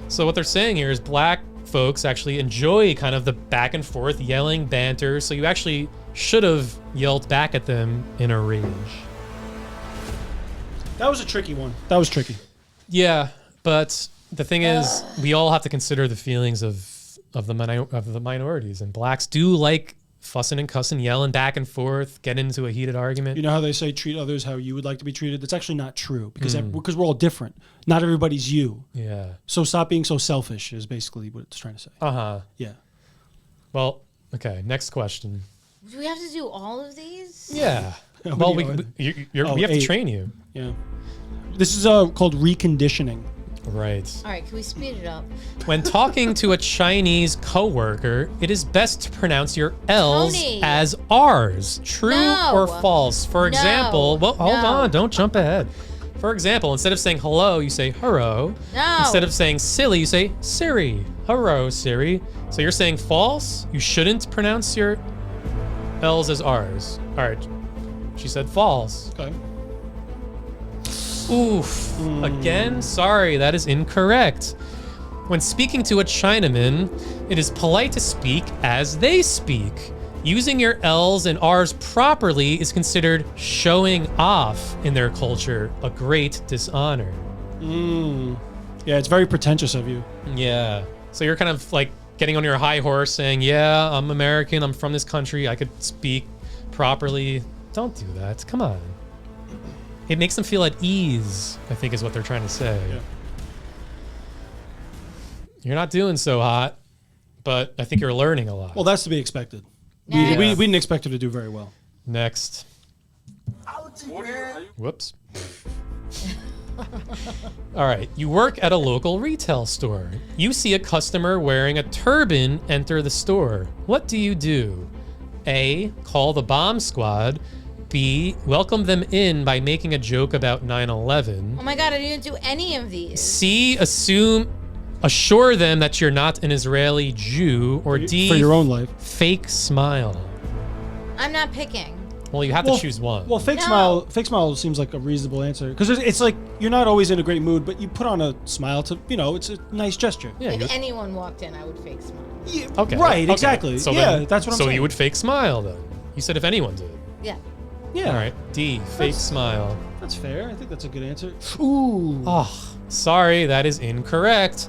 So what they're saying here is black folks actually enjoy kind of the back and forth yelling banter, so you actually should have yelled back at them in a rage. That was a tricky one. That was tricky. Yeah, but the thing is, we all have to consider the feelings of the minorities, and blacks do like fussing and cussing, yelling back and forth, getting into a heated argument. You know how they say treat others how you would like to be treated? That's actually not true because we're all different. Not everybody's you. Yeah. So stop being so selfish is basically what it's trying to say. Uh-huh. Yeah. Well, okay, next question. Do we have to do all of these? Yeah. What Well, are you on? we have to 8. train you. Yeah. This is called reconditioning. Right. All right, can we speed it up? When talking to a Chinese coworker, it is best to pronounce your L's Tony. as R's. True No. or false? For example, well, hold No. on, don't jump ahead. For example, instead of saying hello, you say hurro. No. Instead of saying silly, you say Siri. Hurro, Siri. So you're saying false? You shouldn't pronounce your L's as R's. All right. She said false. Okay. Oof. Again, sorry, that is incorrect. When speaking to a Chinaman, it is polite to speak as they speak. Using your L's and R's properly is considered showing off in their culture, a great dishonor. Yeah, it's very pretentious of you. Yeah. So you're kind of like getting on your high horse saying, yeah, I'm American, I'm from this country, I could speak properly. Don't do that. Come on. It makes them feel at ease, I think is what they're trying to say. Yeah. You're not doing so hot, but I think you're learning a lot. Well, that's to be expected. Next. We didn't expect her to do very well. Next. Whoops. All right. You work at a local retail store. You see a customer wearing a turban enter the store. What do you do? A, call the bomb squad. B, welcome them in by making a joke about 9/11. Oh my God, I didn't do any of these. C, assure them that you're not an Israeli Jew. Or D, For your own life. fake smile. I'm not picking. Well, you have to choose one. Well, fake No. smile seems like a reasonable answer because it's like you're not always in a great mood, but you put on a smile to, it's a nice gesture. yeah, If you- anyone walked in, I would fake smile. Yeah, okay. Right, okay. exactly. So yeah, then- that's what I'm saying. So you would fake smile then. You said if anyone did. Yeah. Yeah. All right. D, fake smile. That's fair. I think that's a good answer. Ooh. Oh, sorry, that is incorrect.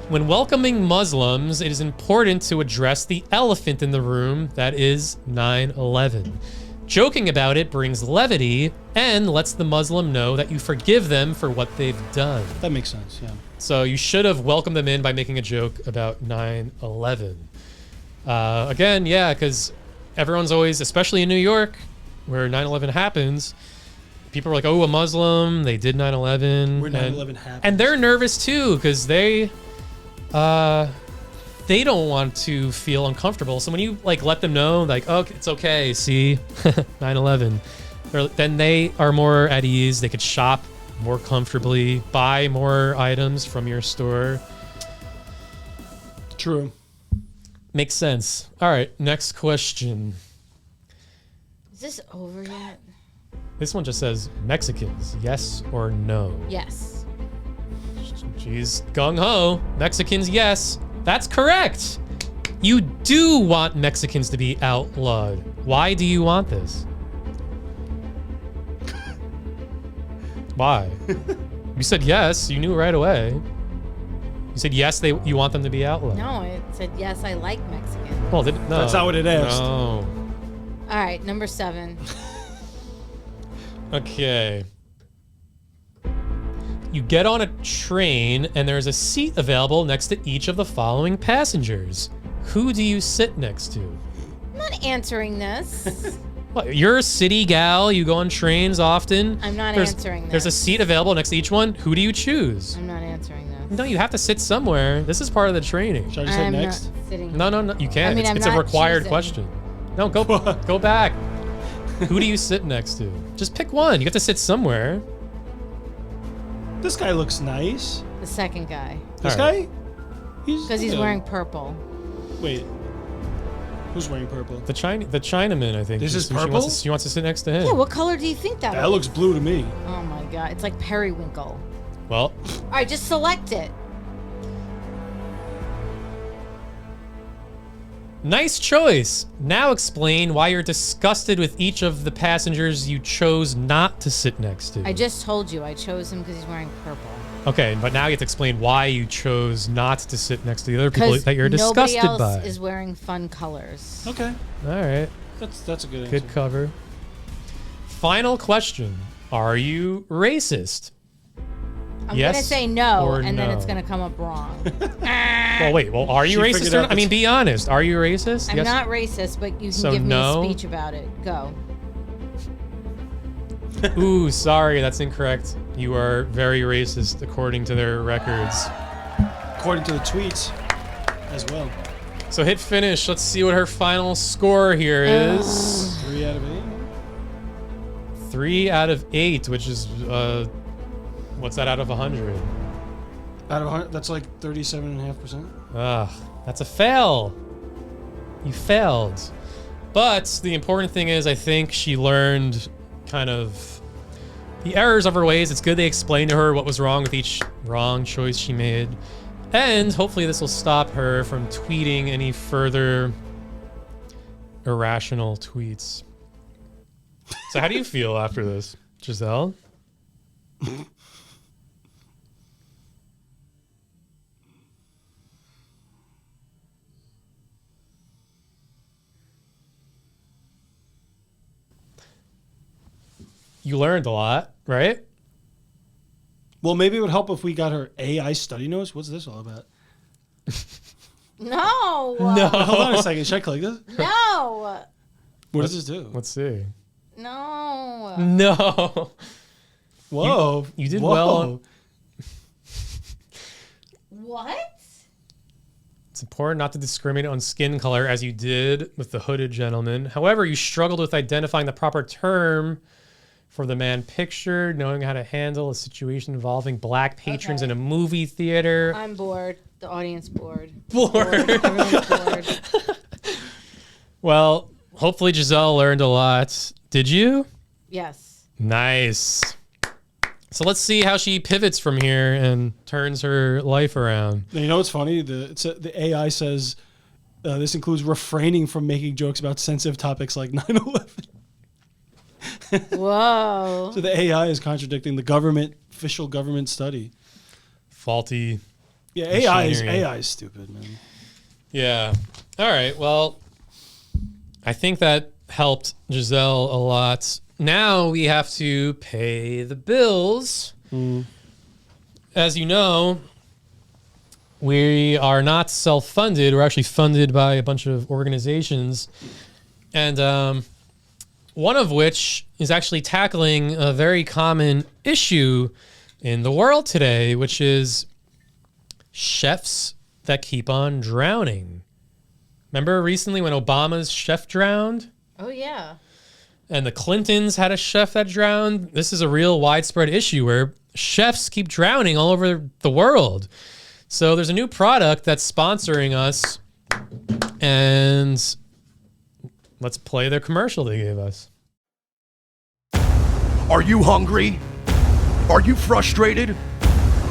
When welcoming Muslims, it is important to address the elephant in the room, that is 9/11. Joking about it brings levity and lets the Muslim know that you forgive them for what they've done. That makes sense, yeah. So you should have welcomed them in by making a joke about 9/11. Again, yeah, because everyone's always, especially in New York, where 9/11 happens, people are like, oh, a Muslim, they did 9/11. Where 9/11 happened. And they're nervous too, because they don't want to feel uncomfortable. So when you like let them know, like, oh, it's okay, see, 9/11, then they are more at ease. They could shop more comfortably, buy more items from your store. True. Makes sense. All right, next question. Is this over yet? This one just says Mexicans, yes or no? Yes. She's gung-ho. Mexicans, yes. That's correct. You do want Mexicans to be outlawed. Why do you want this? Why? You said yes. You knew right away. You said yes, you want them to be outlawed. No, it said yes, I like Mexican. Well, no. That's not what it asked. No. All right, number 7. Okay. You get on a train and there's a seat available next to each of the following passengers. Who do you sit next to? I'm not answering this. What, you're a city gal, you go on trains often. I'm not There's- answering There's a this. seat available next to each one. Who do you choose? I'm not answering this. No, you have to sit somewhere. This is part of the training. Should I just say I'm next? not sitting. No, you can't. I mean, I'm it's a not required choosing. question. No, go back. Who do you sit next to? Just pick one. You have to sit somewhere. This guy looks nice. The second guy. This All right. guy? He's Because he's wearing purple. Wait. Who's wearing purple? The Chinaman, I think. This is who purple? She wants to sit next to him. Yeah, what color do you think that That was? looks blue to me. Oh my God, it's like periwinkle. Well, All right, just select it. Nice choice. Now explain why you're disgusted with each of the passengers you chose not to sit next to. I just told you I chose him because he's wearing purple. Okay, but now you have to explain why you chose not to sit next to the other people that you're nobody disgusted else by. is wearing fun colors. Okay. All right. That's a good answer. Good cover. Final question. Are you racist? I'm Yes gonna say no, or and then no? it's gonna come up wrong. Well, wait. Well, are you She racist figured or out not? the I mean, be honest. Are you racist? I'm Yes. not racist, but you can So give me no? a speech about it. Go. Ooh, sorry. That's incorrect. You are very racist according to their records. According to the tweets as well. So hit finish. Let's see what her final score here is. 3 out of 8. 3 out of 8, which is, what's that out of 100? Out of 100, that's like 37.5%. Ugh, that's a fail. You failed. But the important thing is, I think she learned kind of the errors of her ways. It's good they explained to her what was wrong with each wrong choice she made. And hopefully this will stop her from tweeting any further irrational tweets. So how do you feel after this, Giselle? You learned a lot, right? Well, maybe it would help if we got her AI study notes. What's this all about? No. No. Hold on a second. Should I click this? No. What does this do? Let's see. No. No. Whoa. You did Whoa. well. What? It's important not to discriminate on skin color as you did with the hooded gentleman. However, you struggled with identifying the proper term for the man pictured, knowing how to handle a situation involving black patrons Okay. in a movie theater. I'm bored. The audience bored. Bored. Everyone's bored. Well, hopefully Giselle learned a lot. Did you? Yes. Nice. So let's see how she pivots from here and turns her life around. You know what's funny? The AI says this includes refraining from making jokes about sensitive topics like 9/11. Whoa. So the AI is contradicting the official government study. Faulty. Yeah, Machinery. AI is stupid, man. Yeah. All right. Well, I think that helped Giselle a lot. Now we have to pay the bills. As you know, we are not self-funded. We're actually funded by a bunch of organizations. And one of which is actually tackling a very common issue in the world today, which is chefs that keep on drowning. Remember recently when Obama's chef drowned? Oh, yeah. And the Clintons had a chef that drowned. This is a real widespread issue where chefs keep drowning all over the world. So there's a new product that's sponsoring us. And let's play their commercial they gave us. Are you hungry? Are you frustrated?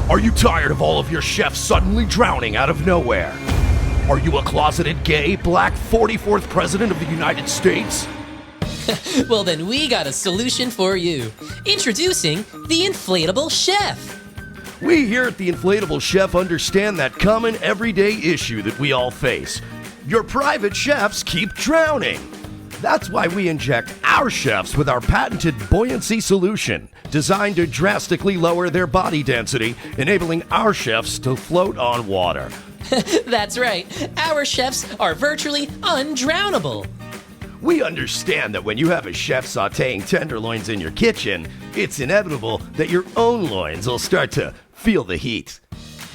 Are you tired of all of your chefs suddenly drowning out of nowhere? Are you a closeted gay, black 44th president of the United States? Well, then we got a solution for you. Introducing the Inflatable Chef. We here at the Inflatable Chef understand that common everyday issue that we all face. Your private chefs keep drowning. That's why we inject our chefs with our patented buoyancy solution, designed to drastically lower their body density, enabling our chefs to float on water. That's right. Our chefs are virtually undrownable. We understand that when you have a chef sauteing tenderloins in your kitchen, it's inevitable that your own loins will start to feel the heat.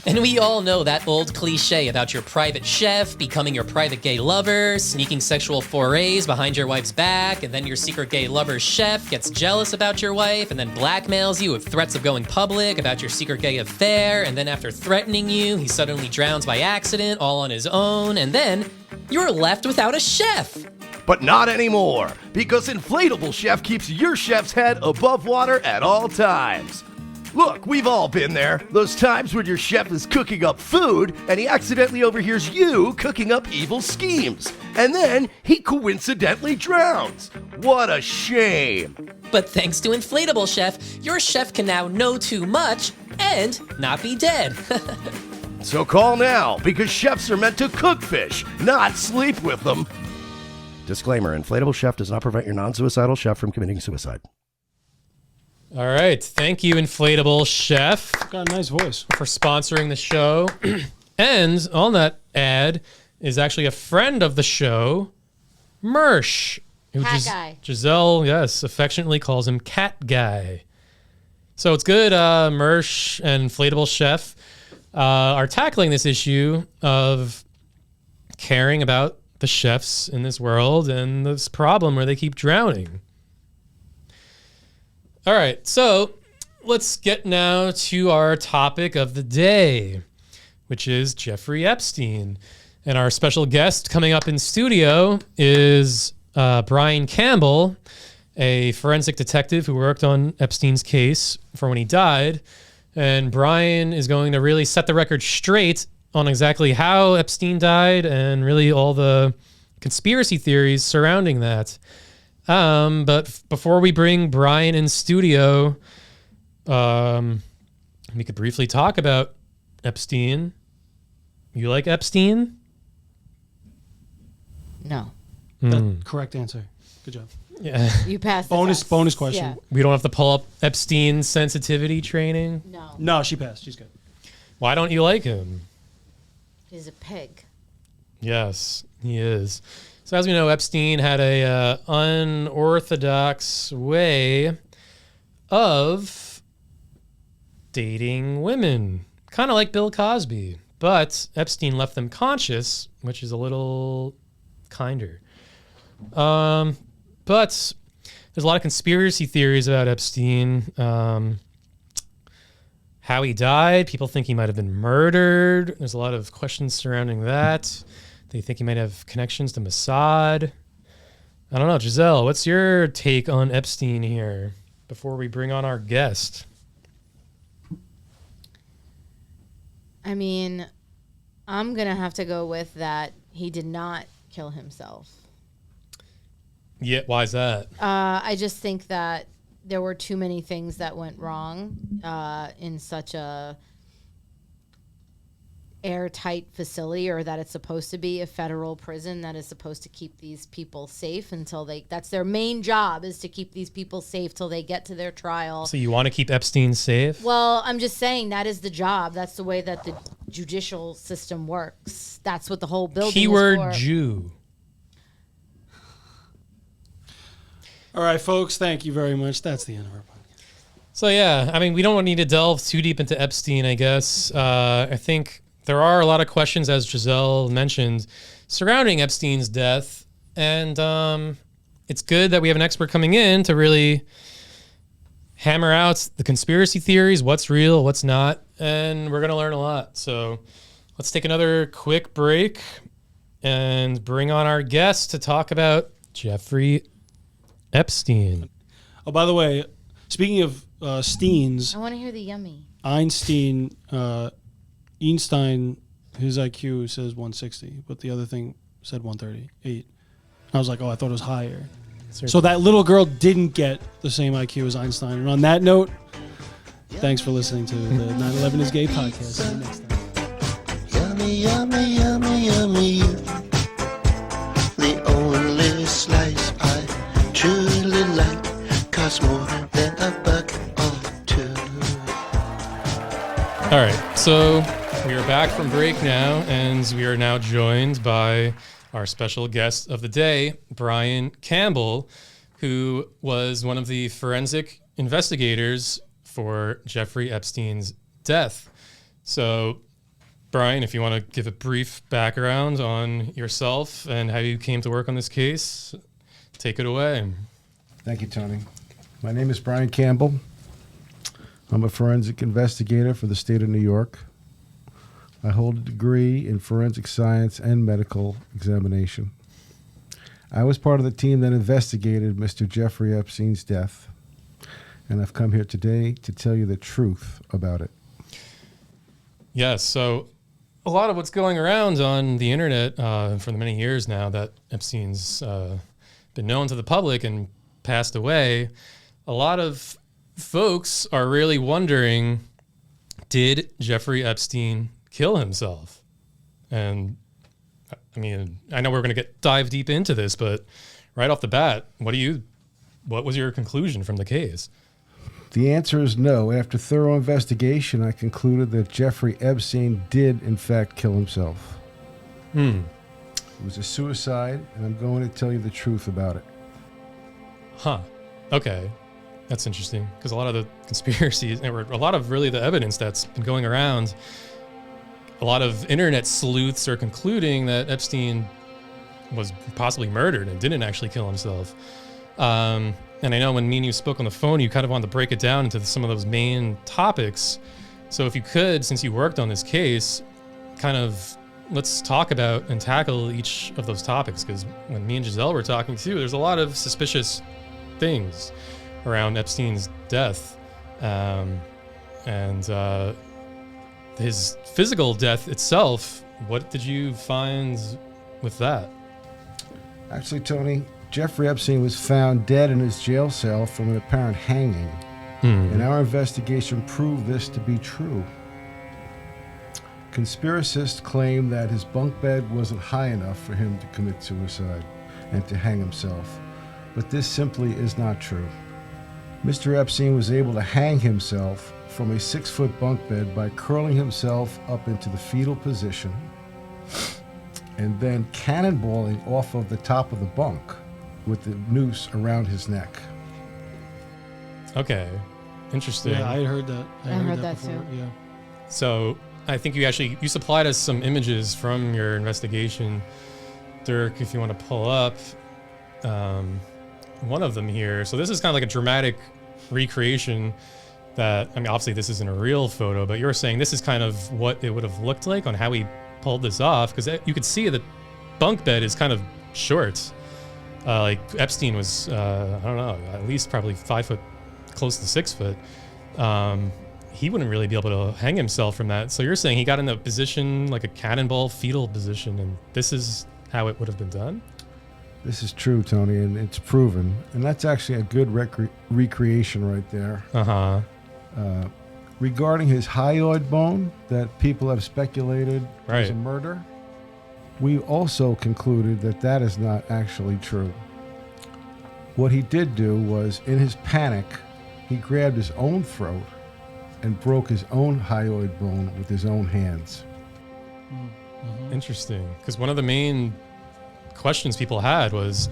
And we all know that old cliche about your private chef becoming your private gay lover, sneaking sexual forays behind your wife's back, and then your secret gay lover's chef gets jealous about your wife and then blackmails you with threats of going public about your secret gay affair, and then after threatening you, he suddenly drowns by accident all on his own, and then you're left without a chef. But not anymore, because Inflatable Chef keeps your chef's head above water at all times. Look, we've all been there. Those times when your chef is cooking up food and he accidentally overhears you cooking up evil schemes. And then he coincidentally drowns. What a shame. But thanks to InflatableChef, your chef can now know too much and not be dead. So call now, because chefs are meant to cook fish, not sleep with them. Disclaimer, Inflatable Chef does not prevent your non-suicidal chef from committing suicide. All right. Thank you, Inflatable Chef, Got a nice voice. for sponsoring the show. And on that ad is actually a friend of the show, Mersh. Who Cat Guy. Giselle, yes, affectionately calls him Cat Guy. So it's good. Mersh and Inflatable Chef are tackling this issue of caring about the chefs in this world and this problem where they keep drowning. All right, so let's get now to our topic of the day, which is Jeffrey Epstein. And our special guest coming up in studio is Brian Campbell, a forensic detective who worked on Epstein's case for when he died. And Brian is going to really set the record straight on exactly how Epstein died and really all the conspiracy theories surrounding that. But before we bring Brian in studio, we could briefly talk about Epstein. You like Epstein? No. Correct answer. Good job. Yeah. You passed. the Bonus test. bonus question. Yeah. We don't have to pull up Epstein sensitivity training. No. No, she passed. She's good. Why don't you like him? He's a pig. Yes, he is. So as we know, Epstein had a unorthodox way of dating women, kind of like Bill Cosby. But Epstein left them conscious, which is a little kinder. But there's a lot of conspiracy theories about Epstein. How he died, people think he might have been murdered. There's a lot of questions surrounding that. They think he might have connections to Mossad. I don't know. Giselle, what's your take on Epstein here before we bring on our guest? I mean, I'm going to have to go with that he did not kill himself. Yeah, why is that? I just think that there were too many things that went wrong in such a airtight facility, or that it's supposed to be a federal prison that is supposed to keep these people safe until that's their main job, is to keep these people safe till they get to their trial. So you want to keep Epstein safe? Well, I'm just saying that is the job. That's the way that the judicial system works. That's what the whole building Keyword is for. Jew. All right, folks. Thank you very much. That's the end of our podcast. So yeah, I mean, we don't need to delve too deep into Epstein, I guess. I think there are a lot of questions, as Giselle mentioned, surrounding Epstein's death. And it's good that we have an expert coming in to really hammer out the conspiracy theories, what's real, what's not. And we're going to learn a lot. So let's take another quick break and bring on our guest to talk about Jeffrey Epstein. Oh, by the way, speaking of Steens, I want to hear the yummy. Einstein, his IQ says 160, but the other thing said 138. I was like, oh, I thought it was higher. So that little girl didn't get the same IQ as Einstein. And on that note, thanks for listening to the 9/11 is Gay podcast. See you next time. Yummy, yummy, yummy, yummy. The only slice I truly like costs more than a buck or two. All right, so we are back from break now, and we are now joined by our special guest of the day, Brian Campbell, who was one of the forensic investigators for Jeffrey Epstein's death. So, Brian, if you want to give a brief background on yourself and how you came to work on this case, take it away. Thank you, Tony. My name is Brian Campbell. I'm a forensic investigator for the state of New York. I hold a degree in forensic science and medical examination. I was part of the team that investigated Mr. Jeffrey Epstein's death. and I've come here today to tell you the truth about it. Yes. So a lot of what's going around on the internet for the many years now that Epstein's been known to the public and passed away, a lot of folks are really wondering, did Jeffrey Epstein kill himself? And I mean, I know we're going to dive deep into this, but right off the bat, what was your conclusion from the case? The answer is no. After thorough investigation, I concluded that Jeffrey Epstein did, in fact, kill himself. It was a suicide, and I'm going to tell you the truth about it. Huh. Okay. That's interesting, because a lot of the conspiracies, or a lot of really the evidence that's been going around, a lot of internet sleuths are concluding that Epstein was possibly murdered and didn't actually kill himself. And I know when me and you spoke on the phone, you kind of wanted to break it down into some of those main topics. So if you could, since you worked on this case, kind of let's talk about and tackle each of those topics, because when me and Giselle were talking too, there's a lot of suspicious things around Epstein's death, and his physical death itself. What did you find with that? Actually, Tony, Jeffrey Epstein was found dead in his jail cell from an apparent hanging, and our investigation proved this to be true. Conspiracists claim that his bunk bed wasn't high enough for him to commit suicide and to hang himself, but this simply is not true. Mr. Epstein was able to hang himself from a 6-foot bunk bed by curling himself up into the fetal position and then cannonballing off of the top of the bunk with the noose around his neck. Okay, interesting. Yeah, I had heard that. I heard that before. too. Yeah. So I think you supplied us some images from your investigation, Dirk, if you want to pull up one of them here. So this is kind of like a dramatic recreation that, I mean, obviously this isn't a real photo, but you're saying this is kind of what it would have looked like on how he pulled this off, because you could see the bunk bed is kind of short. Like Epstein was, I don't know, at least probably 5 foot, close to 6 foot. He wouldn't really be able to hang himself from that. So you're saying he got in a position, like a cannonball fetal position, and this is how it would have been done? This is true, Tony, and it's proven. And that's actually a good recreation right there. Uh-huh. Regarding his hyoid bone that people have speculated was a murder, we also concluded that that is not actually true. What he did do was, in his panic, he grabbed his own throat and broke his own hyoid bone with his own hands. Interesting, because one of the main questions people had was,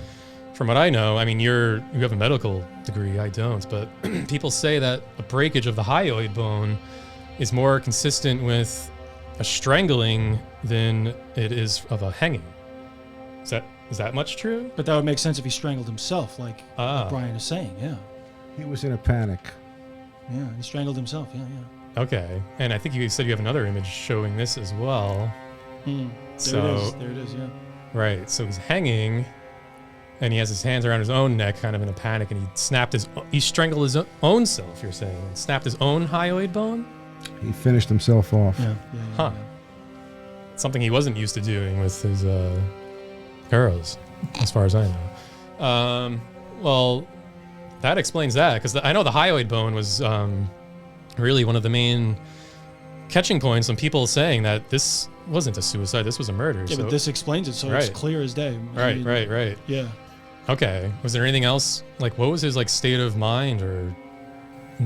from what I know, I mean, you have a medical degree, I don't, but people say that a breakage of the hyoid bone is more consistent with a strangling than it is of a hanging. Is that much true? But that would make sense if he strangled himself, like Brian is saying. Yeah. He was in a panic. Yeah, he strangled himself. Yeah. Okay, and I think you said you have another image showing this as well. There it is. Yeah. Right, so he's hanging, and he has his hands around his own neck, kind of in a panic, and he strangled his own self, you're saying, and snapped his own hyoid bone? He finished himself off. Huh. Something he wasn't used to doing with his girls, as far as I know. Well, that explains that, because I know the hyoid bone was really one of the main catching points on people saying that this wasn't a suicide, this was a murder. Yeah, but this explains it, so it's clear as day. Right. Yeah. Okay. Was there anything else? Like, what was his state of mind, or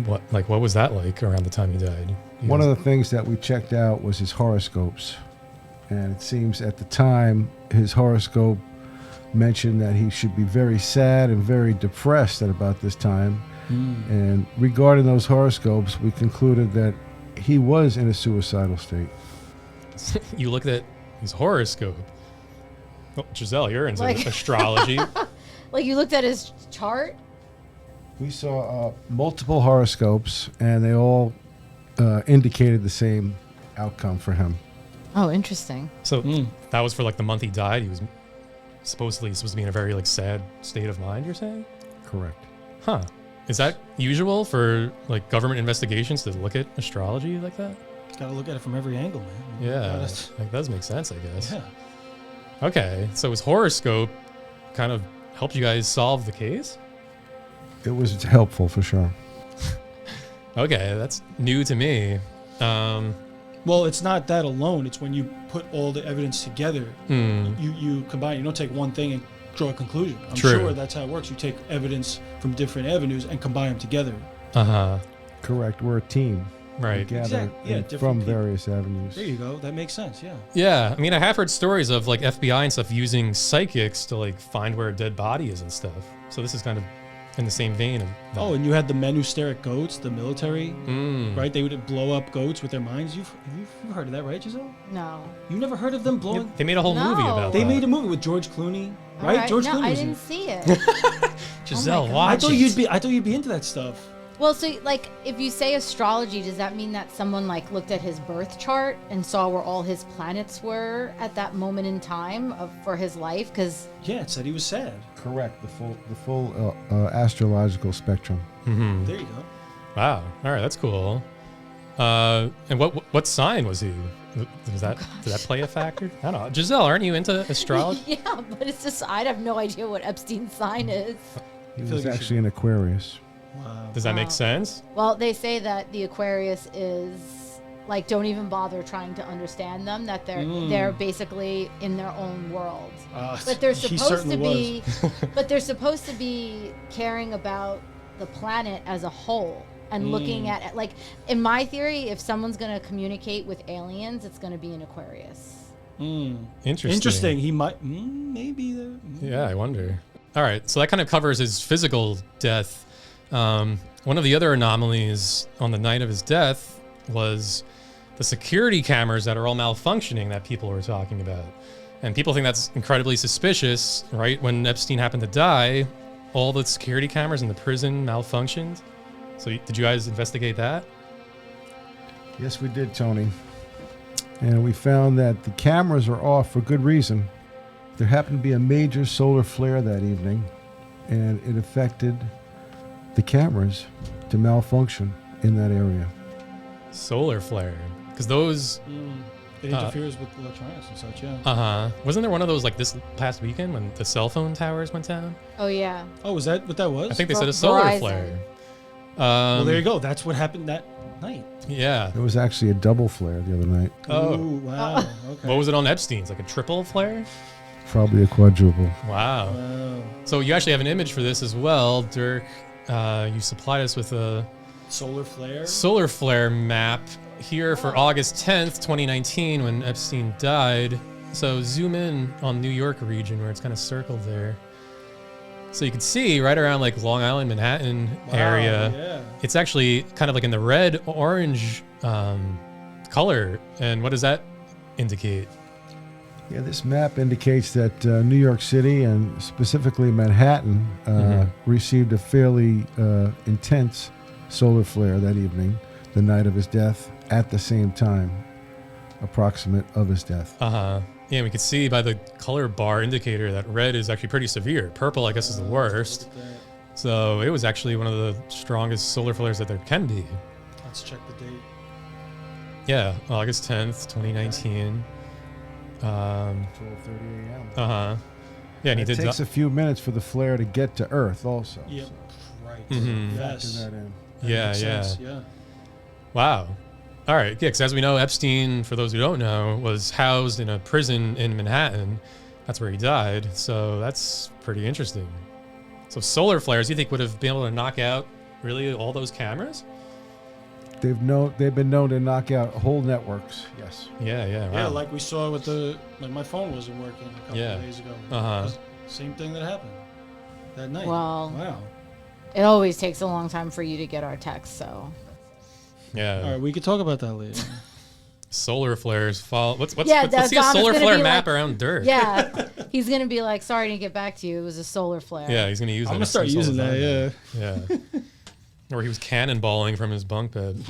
what was that like around the time he died? One of the things that we checked out was his horoscopes, and it seems at the time his horoscope mentioned that he should be very sad and very depressed at about this time. And regarding those horoscopes, we concluded that he was in a suicidal state. You looked at his horoscope. Well, Giselle, you're into astrology. Like, you looked at his chart? We saw multiple horoscopes, and they all indicated the same outcome for him. Oh, interesting. So that was for the month he died. He was supposed to be in a very sad state of mind, you're saying? Correct. Huh. Is that usual for like government investigations to look at astrology like that? Got to look at it from every angle, man. Yeah, that does make sense, I guess. Yeah. Okay, so his horoscope kind of helped you guys solve the case? It was helpful for sure. Okay, that's new to me. Well, it's not that alone. It's when you put all the evidence together. You combine. You don't take one thing and draw a conclusion. I'm True. sure that's how it works. You take evidence from different avenues and combine them together. Correct. We're a team. Right. We gather different from people. various avenues. There you go. That makes sense. Yeah. Yeah, I mean, I have heard stories of like FBI and stuff using psychics to like find where a dead body is and stuff. So this is kind of in the same vein of that. Oh, and you had the men who stare at goats, the military, right? They would blow up goats with their minds. You've heard of that, right, Giselle? No. You never heard of them blowing? They made a whole movie about They that. made a movie with George Clooney, right? George no, Clooney. I was didn't in see it. Giselle, God. watch I thought you'd be into that stuff. Well, so like, if you say astrology, does that mean that someone like looked at his birth chart and saw where all his planets were at that moment in time for his life? Because yeah, it said he was sad. Correct. The full astrological spectrum. There you go. Wow. All right, that's cool. And what sign was he? Did that play a factor? I don't know. Giselle, aren't you into astrology? yeah, but it's just I have no idea what Epstein's sign is. He was actually an Aquarius. Wow. Does that make sense? Well, they say that the Aquarius is like, don't even bother trying to understand them. That they're basically in their own world. But they're supposed to be, but they're supposed to be caring about the planet as a whole and looking at it. Like in my theory, if someone's going to communicate with aliens, it's going to be an Aquarius. Interesting. He might maybe. Yeah, I wonder. All right, so that kind of covers his physical death. One of the other anomalies on the night of his death was the security cameras that are all malfunctioning that people were talking about. And people think that's incredibly suspicious, right? When Epstein happened to die, all the security cameras in the prison malfunctioned. So did you guys investigate that? Yes, we did, Tony. And we found that the cameras are off for good reason. There happened to be a major solar flare that evening, and it affected the cameras to malfunction in that area. Solar flare. Because those... It interferes with electronics and such, yeah. Wasn't there one of those like this past weekend when the cell phone towers went down? Oh, yeah. Oh, was that what that was? I think they said a solar Verizon. flare. Well, there you go. That's what happened that night. Yeah. It was actually a double flare the other night. Oh. Ooh, wow. Okay. What was it on Epstein's? Like a triple flare? Probably a quadruple. Wow. So you actually have an image for this as well, Dirk. You supplied us with a solar flare map here for August 10th, 2019, when Epstein died. So zoom in on New York region where it's kind of circled there. So you can see right around like Long Island, Manhattan area. Yeah. It's actually kind of like in the red orange color. And what does that indicate? Yeah, this map indicates that New York City and specifically Manhattan received a fairly intense solar flare that evening, the night of his death, at the same time, approximate of his death. Yeah, we can see by the color bar indicator that red is actually pretty severe. Purple, I guess, is the worst. So it was actually one of the strongest solar flares that there can be. Let's check the date. Yeah, August 10th, 2019. 12:30 a.m. Yeah, and he it did. takes a few minutes for the flare to get to Earth, also. Yep. So. Right. Factor that in. Yeah. Wow. All right. Yeah, because as we know, Epstein, for those who don't know, was housed in a prison in Manhattan. That's where he died. So that's pretty interesting. So solar flares, you think would have been able to knock out really all those cameras? They've been known to knock out whole networks. Yes. Yeah. Wow. Yeah, like we saw with my phone wasn't working a couple of days ago. Same thing that happened that night. Well, wow. It always takes a long time for you to get our text, so. Yeah. All right, we could talk about that later. Solar flares fall. Let's see Dom a is solar gonna flare be map like- around Dirk. Yeah, he's gonna be like, "Sorry to get back to you. It was a solar flare." Yeah, he's gonna use. I'm that gonna start using that. Yeah. Or he was cannonballing from his bunk bed.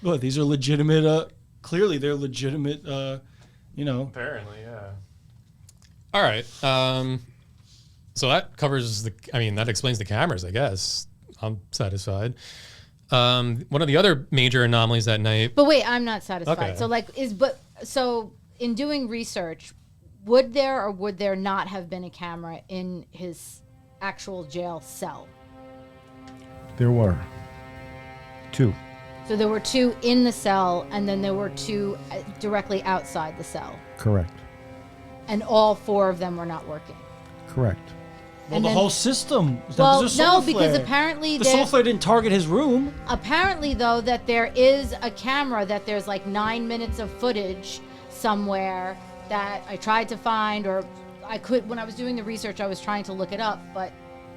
Well, these are legitimate. Clearly, they're legitimate. Apparently, yeah. All right. So that covers that explains the cameras, I guess. I'm satisfied. One of the other major anomalies that night. But wait, I'm not satisfied. Okay. So in doing research, would there or would there not have been a camera in his actual jail cell? There were 2. So there were 2 in the cell, and then there were 2 directly outside the cell. Correct. And all 4 of them were not working. Correct. Well, And the then- whole system. Well, There's a no, solar because flare. apparently the solar flare didn't target his room. Apparently, though, that there is a camera, that there's like 9 minutes of footage somewhere that I tried to find, or I could, when I was doing the research, I was trying to look it up, but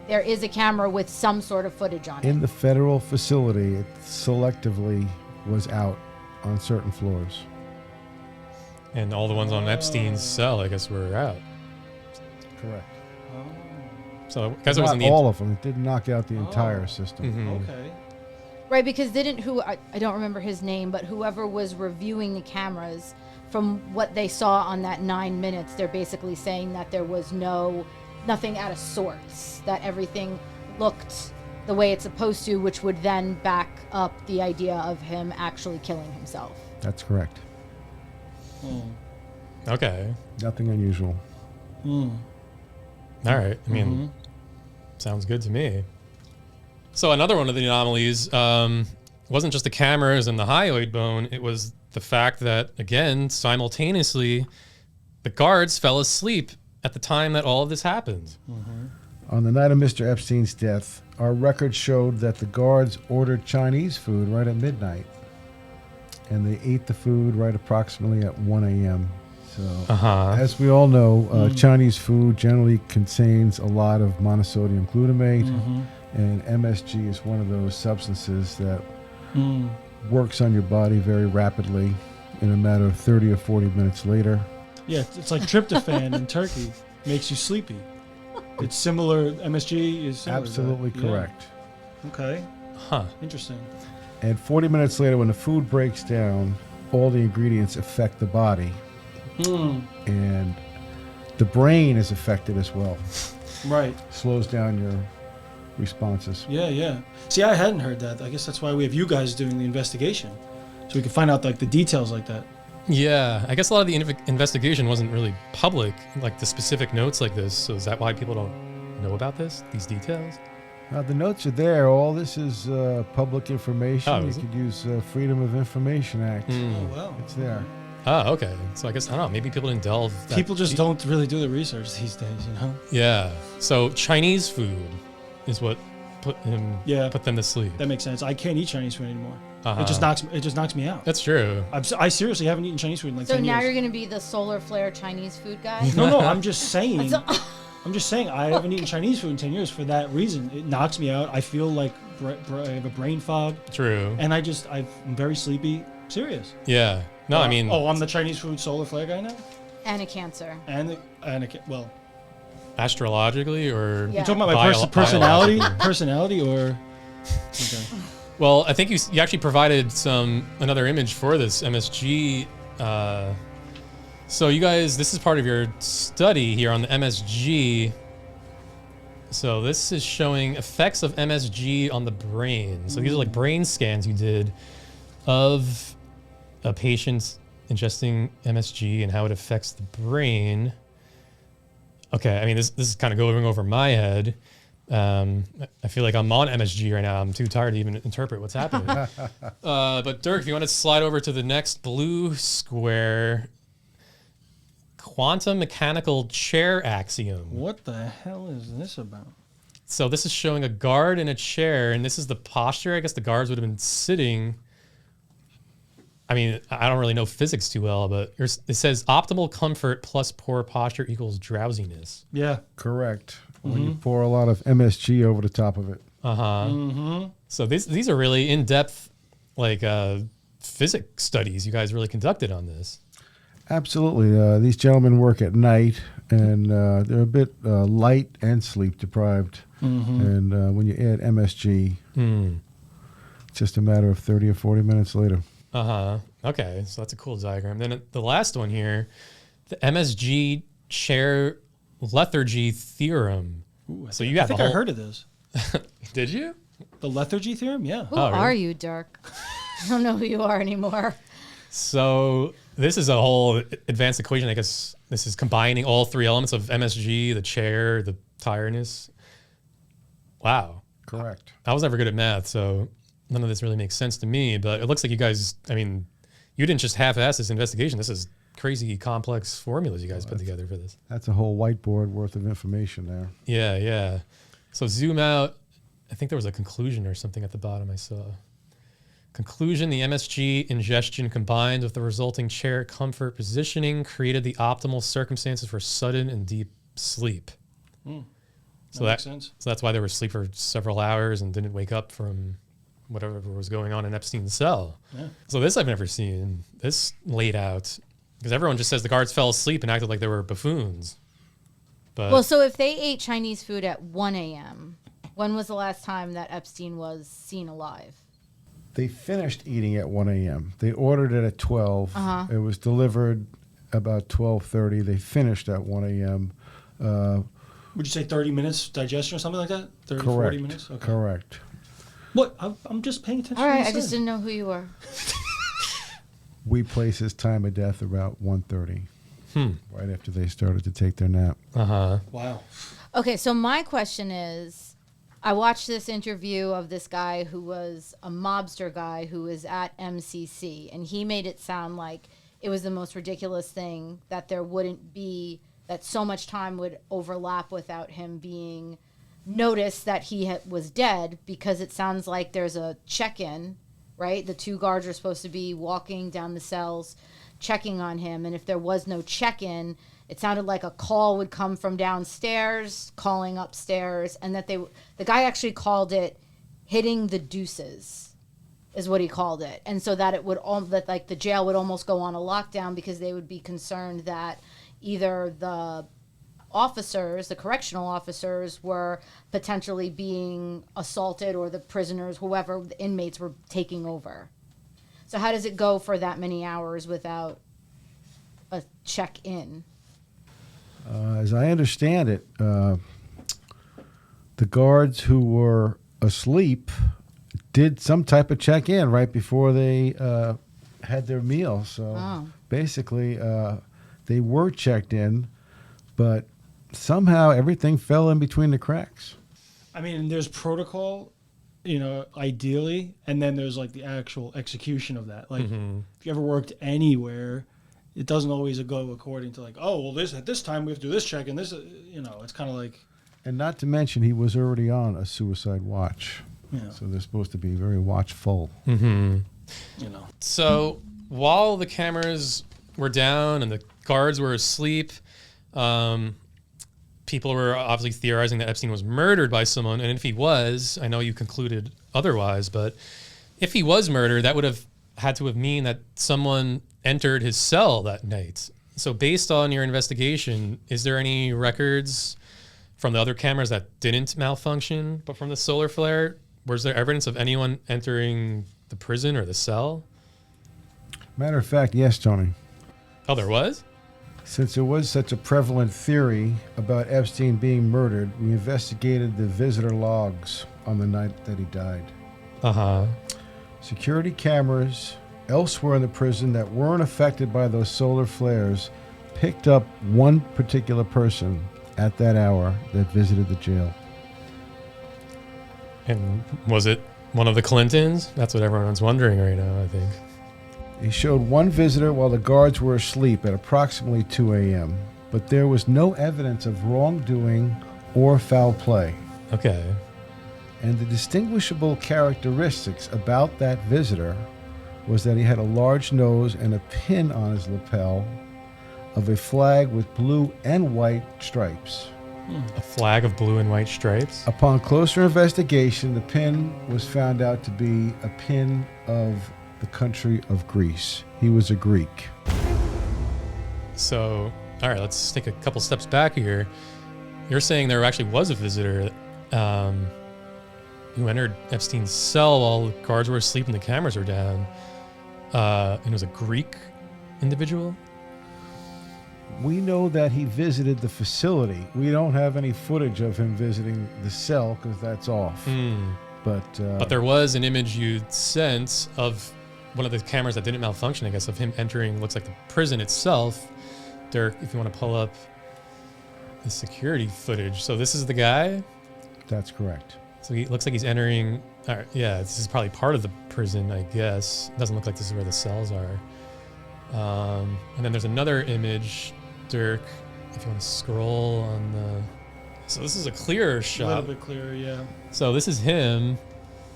there is a camera with some sort of footage on it. In the federal facility, it selectively was out on certain floors. And all the ones on Epstein's cell, I guess, were out. Correct. So I guess it Not wasn't the all of them. It didn't knock out the entire system. Mhm. Okay. Right, because I don't remember his name, but whoever was reviewing the cameras, from what they saw on that 9 minutes, they're basically saying that there was nothing out of sorts, that everything looked the way it's supposed to, which would then back up the idea of him actually killing himself. That's correct. Okay. Nothing unusual. All right. I mean, sounds good to me. So another one of the anomalies wasn't just the cameras and the hyoid bone. It was the fact that, again, simultaneously, the guards fell asleep at the time that all of this happened. On the night of Mr. Epstein's death, our records showed that the guards ordered Chinese food right at midnight. And they ate the food right approximately at 1 a.m. So, as we all know, Chinese food generally contains a lot of monosodium glutamate, and MSG is one of those substances that works on your body very rapidly in a matter of 30 or 40 minutes later. Yeah, it's like tryptophan in turkey. Makes you sleepy. It's similar. MSG is similar to that. Absolutely correct. Yeah. Okay. Huh. Interesting. And 40 minutes later, when the food breaks down, all the ingredients affect the body. And the brain is affected as well. Right. Slows down your responses. Yeah. See, I hadn't heard that. I guess that's why we have you guys doing the investigation, so we can find out like the details like that. Yeah, I guess a lot of the investigation wasn't really public, like the specific notes like this. So is that why people don't know about these details? The notes are there. All this is public information. Oh, You is it? could use Freedom of Information Act. Oh wow. It's there. Oh, okay. So I guess, I don't know, maybe people didn't delve that People just deep. don't really do the research these days, you know. Yeah. So Chinese food is what put them to sleep. That makes sense. I can't eat Chinese food anymore. Uh-huh. It just knocks me out. That's true. I seriously haven't eaten Chinese food in like So 10 now years. you're going to be the solar flare Chinese food guy? No, I'm just saying. I'm just saying I haven't eaten Chinese food in 10 years for that reason. It knocks me out. I feel like I have a brain fog. True. And I'm very sleepy. Serious. Yeah. No, I mean... I'm the Chinese food solar flare guy now? And a cancer. Well... Astrologically or... Yeah. You're talking about my personality? Personality or... Okay. Well, I think you actually provided another image for this MSG. So you guys, this is part of your study here on the MSG. So this is showing effects of MSG on the brain. So these are like brain scans you did of a patient ingesting MSG and how it affects the brain. Okay, I mean, this is kind of going over my head. I feel like I'm on MSG right now. I'm too tired to even interpret what's happening. But Dirk, if you want to slide over to the next blue square, quantum mechanical chair axiom. What the hell is this about? So this is showing a guard in a chair, and this is the posture. I guess the guards would have been sitting. I mean, I don't really know physics too well, but it says optimal comfort plus poor posture equals drowsiness. Yeah. Correct. When you pour a lot of MSG over the top of it. So these are really in-depth, like physics studies you guys really conducted on this. Absolutely. These gentlemen work at night, and they're a bit light and sleep deprived. And when you add MSG, it's just a matter of 30 or 40 minutes later. Okay, so that's a cool diagram. Then the last one here, the MSG chair lethargy theorem. Ooh, So you I have think a I whole... heard of this. Did you? The lethargy theorem? Yeah. Who Oh, really? are you, Dirk? I don't know who you are anymore. So this is a whole advanced equation. I guess this is combining all three elements of MSG, the chair, the tiredness. Wow. Correct. I was never good at math, so none of this really makes sense to me. But it looks like you guys, I mean, you didn't just half-ass this investigation. This is crazy complex formulas you guys put together for this. That's a whole whiteboard worth of information there. Yeah, yeah. So zoom out. I think there was a conclusion or something at the bottom I saw. Conclusion, the MSG ingestion combined with the resulting chair comfort positioning created the optimal circumstances for sudden and deep sleep. So makes sense. So that's why they were asleep for several hours and didn't wake up from whatever was going on in Epstein's cell. Yeah. So this I've never seen. This laid out, because everyone just says the guards fell asleep and acted like they were buffoons. But Well, so if they ate Chinese food at 1 a.m., when was the last time that Epstein was seen alive? They finished eating at 1 a.m. They ordered it at 12. It was delivered about 12:30. They finished at 1 a.m. Would you say 30 minutes digestion or something like that? 30, Correct. 40 minutes? Okay. Correct. What? I'm just paying attention. All to right, what I you just said. didn't know who you were. We place his time of death about 1:30, right after they started to take their nap. Wow. Okay, so my question is, I watched this interview of this guy who was a mobster guy who was at MCC, and he made it sound like it was the most ridiculous thing that there wouldn't be, that so much time would overlap without him being noticed that he was dead, because it sounds like there's a check-in, right? The two guards are supposed to be walking down the cells, checking on him, and if there was no check-in, it sounded like a call would come from downstairs, calling upstairs, and that the guy actually called it hitting the deuces, is what he called it. And so that it would that like the jail would almost go on a lockdown, because they would be concerned that either the officers, the correctional officers, were potentially being assaulted, or the prisoners, whoever, the inmates, were taking over. So how does it go for that many hours without a check-in? As I understand it, the guards who were asleep did some type of check-in right before they had their meal. So basically, they were checked in, but somehow everything fell in between the cracks. I mean, there's protocol, ideally, and then there's like the actual execution of that. Like, if you ever worked anywhere, it doesn't always go according to like, oh, well, at this time we have to do this check, and this, it's kind of like. And not to mention, he was already on a suicide watch. Yeah. So they're supposed to be very watchful. So while the cameras were down and the guards were asleep, people were obviously theorizing that Epstein was murdered by someone. And if he was, I know you concluded otherwise, but if he was murdered, that would have had to have mean that someone entered his cell that night. So based on your investigation, is there any records from the other cameras that didn't malfunction, but from the solar flare? Was there evidence of anyone entering the prison or the cell? Matter of fact, yes, Tony. Oh, there was? Since there was such a prevalent theory about Epstein being murdered, we investigated the visitor logs on the night that he died. Security cameras elsewhere in the prison that weren't affected by those solar flares picked up one particular person at that hour that visited the jail. And was it one of the Clintons? That's what everyone's wondering right now, I think. He showed one visitor while the guards were asleep at approximately 2 a.m., but there was no evidence of wrongdoing or foul play. Okay. And the distinguishable characteristics about that visitor was that he had a large nose and a pin on his lapel of a flag with blue and white stripes. A flag of blue and white stripes? Upon closer investigation, the pin was found out to be a pin of the country of Greece. He was a Greek. So, all right, let's take a couple steps back here. You're saying there actually was a visitor who entered Epstein's cell while the guards were asleep and the cameras were down. And it was a Greek individual? We know that he visited the facility. We don't have any footage of him visiting the cell because that's off. But there was an image you sent of one of the cameras that didn't malfunction, I guess, of him entering, looks like the prison itself. Dirk, if you want to pull up the security footage. So this is the guy? That's correct. So he looks like he's entering, yeah, this is probably part of the prison, I guess. It doesn't look like this is where the cells are. And then there's another image, Dirk, if you want to scroll on the... So this is a clearer shot. A little bit clearer, yeah. So this is him,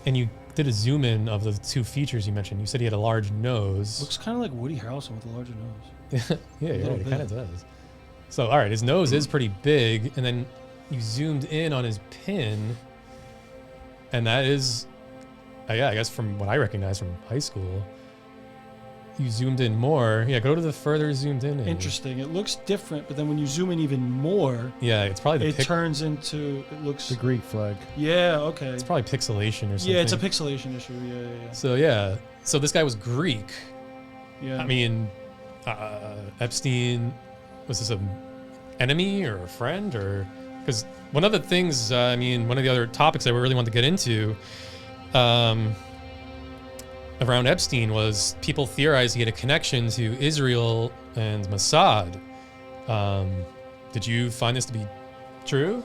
and you did a zoom in of the two features you mentioned. You said he had a large nose. Looks kind of like Woody Harrelson with a larger nose. Yeah, you're right, it kind of does. So, all right, his nose is pretty big, and then you zoomed in on his pin, and that is, yeah, I guess from what I recognize from high school, you zoomed in more. Yeah, go to the further zoomed in. Interesting. It looks different, but then when you zoom in even more, yeah, it's probably it turns into, it looks... The Greek flag. Yeah, okay. It's probably pixelation or something. Yeah, it's a pixelation issue. Yeah. So, yeah. So this guy was Greek. Yeah. I mean, Epstein, was this an enemy or a friend? Or because one of the things, one of the other topics that we really wanted to get into around Epstein was people theorized he had a connection to Israel and Mossad. Did you find this to be true?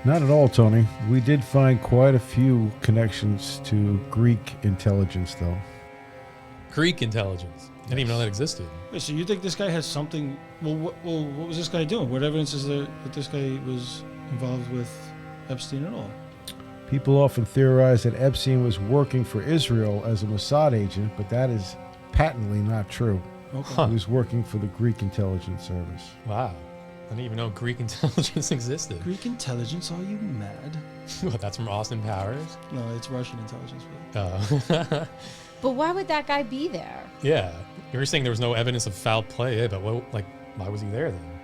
Not at all, Tony. We did find quite a few connections to Greek intelligence, though. Greek intelligence? I didn't even know that existed. Wait, so you think this guy has something... Well, what was this guy doing? What evidence is there that this guy was involved with Epstein at all? People often theorize that Epstein was working for Israel as a Mossad agent, but that is patently not true. Okay. He was working for the Greek intelligence service. Wow. I didn't even know Greek intelligence existed. Greek intelligence? Are you mad? What, that's from Austin Powers? No, it's Russian intelligence. Oh. But why would that guy be there? Yeah. You were saying there was no evidence of foul play, but why was he there then?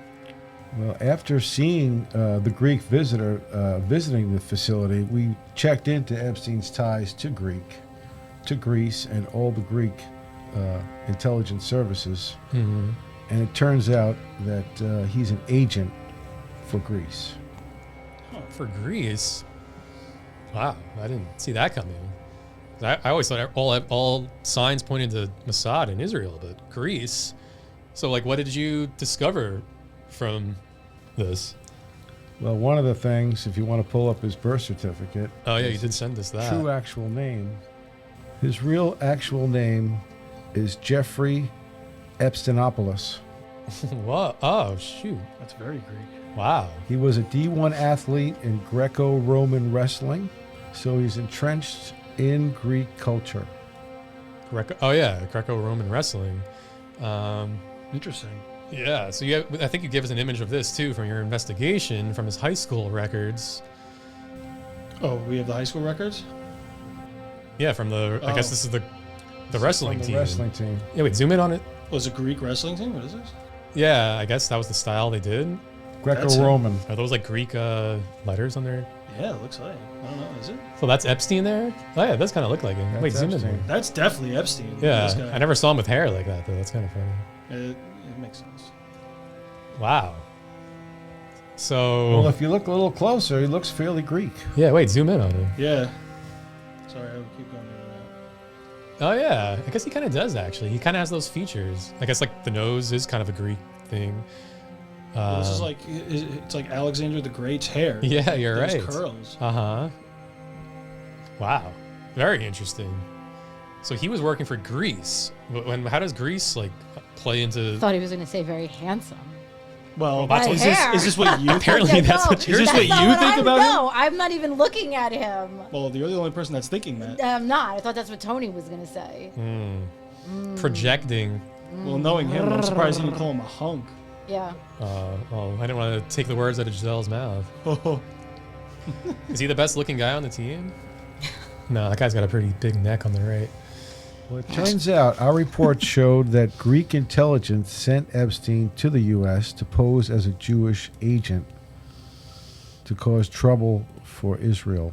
Well, after seeing the Greek visitor visiting the facility, we checked into Epstein's ties to Greece, and all the Greek intelligence services. Mm-hmm. And it turns out that he's an agent for Greece. Oh, for Greece? Wow, I didn't see that coming. I always thought all signs pointed to Mossad in Israel, but Greece. So, what did you discover from this? Well, one of the things, if you want to pull up his birth certificate. Oh, yeah, you did send us that. True actual name. His real actual name is Jeffrey Epsteinopoulos. What? Oh, shoot. That's very Greek. Wow. He was a D1 athlete in Greco-Roman wrestling, so he's entrenched in Greek culture. Greco-Roman wrestling. Interesting. Yeah, so I think you gave us an image of this too from your investigation from his high school records. Oh, we have the high school records? Yeah, from I guess this is the wrestling team. The wrestling team. Yeah, wait, zoom in on it. Was it a Greek wrestling team? What is this? Yeah, I guess that was the style they did. Greco-Roman. Are those Greek letters on there? Yeah, it looks like. I don't know, is it? So that's Epstein there? Oh yeah, it does kind of look like him. Wait, zoom in. That's definitely Epstein. Yeah, I never saw him with hair like that though. That's kind of funny. It makes sense. Wow. So... Well, if you look a little closer, he looks fairly Greek. Yeah, wait, zoom in on him. Yeah. Sorry, I would keep going in and out. Oh yeah, I guess he kind of does actually. He kind of has those features. I guess the nose is kind of a Greek thing. This is it's like Alexander the Great's hair. Yeah, you're Those right. curls. Uh-huh. Wow. Very interesting. So he was working for Greece. How does Greece play into... I thought he was going to say very handsome. Well, is this what you apparently that's what you're Is this what you think about him? No, I'm not even looking at him. Well, you're the only person that's thinking that. I'm not. I thought that's what Tony was going to say. Projecting. Well, knowing him, I'm surprised he didn't call him a hunk. Yeah. Well, I didn't want to take the words out of Giselle's mouth. Is he the best looking guy on the team? No, that guy's got a pretty big neck on the right. Well, it turns out our report showed that Greek intelligence sent Epstein to the U.S. to pose as a Jewish agent to cause trouble for Israel.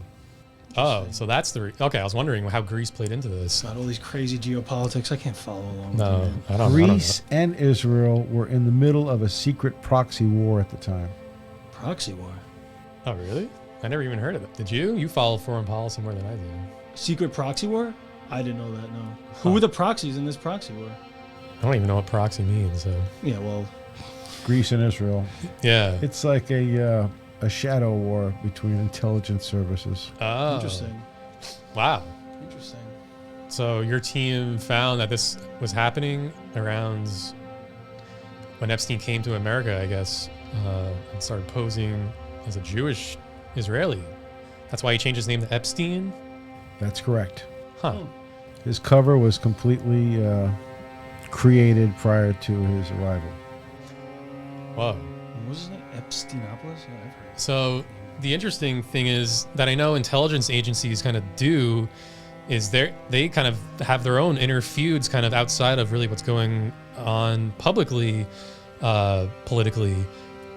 Oh, so that's okay. I was wondering how Greece played into this. Got all these crazy geopolitics. I can't follow along. No, with you, I don't. Greece and Israel were in the middle of a secret proxy war at the time. Proxy war. Oh, really? I never even heard of it. Did you? You follow foreign policy more than I do. Secret proxy war? I didn't know that. No. Who were the proxies in this proxy war? I don't even know what proxy means. So. Yeah. Well. Greece and Israel. Yeah. It's like a shadow war between intelligence services. Oh. Interesting. Wow. Interesting. So your team found that this was happening around when Epstein came to America, I guess, and started posing as a Jewish Israeli. That's why he changed his name to Epstein? That's correct. Huh. His cover was completely created prior to his arrival. Whoa. What was his name? Epsteinopolis? Yeah, I've heard. So the interesting thing is that I know intelligence agencies kind of do is they kind of have their own inner feuds kind of outside of really what's going on publicly, politically.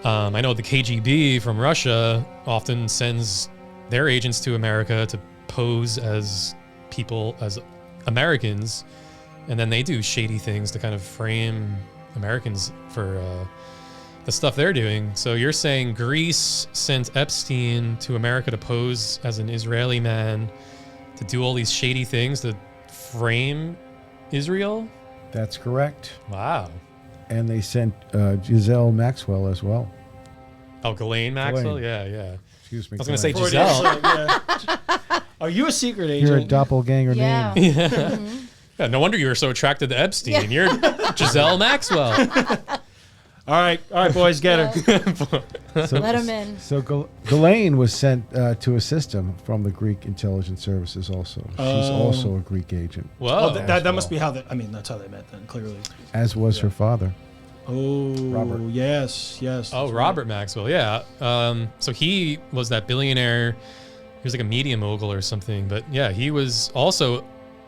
I know the KGB from Russia often sends their agents to America to pose as people, as Americans, and then they do shady things to kind of frame Americans for the stuff they're doing. So you're saying Greece sent Epstein to America to pose as an Israeli man to do all these shady things to frame Israel? That's correct. Wow. And they sent Giselle Maxwell as well. Oh, Ghislaine Maxwell? Yeah. Excuse me. I was going to say Freudian Giselle. slip, yeah. Are you a secret agent? You're a doppelganger Yeah. name. Mm-hmm. Yeah, no wonder you were so attracted to Epstein. You're Giselle Maxwell. All right, boys, get her. Let him in. So Ghislaine was sent to assist him from the Greek intelligence services also. She's also a Greek agent. Whoa. That must be how they, that's how they met then, clearly. As was her father. Oh, Robert. Yes. Oh, Robert Maxwell, yeah. So he was that billionaire. He was like a media mogul or something. But yeah, he was also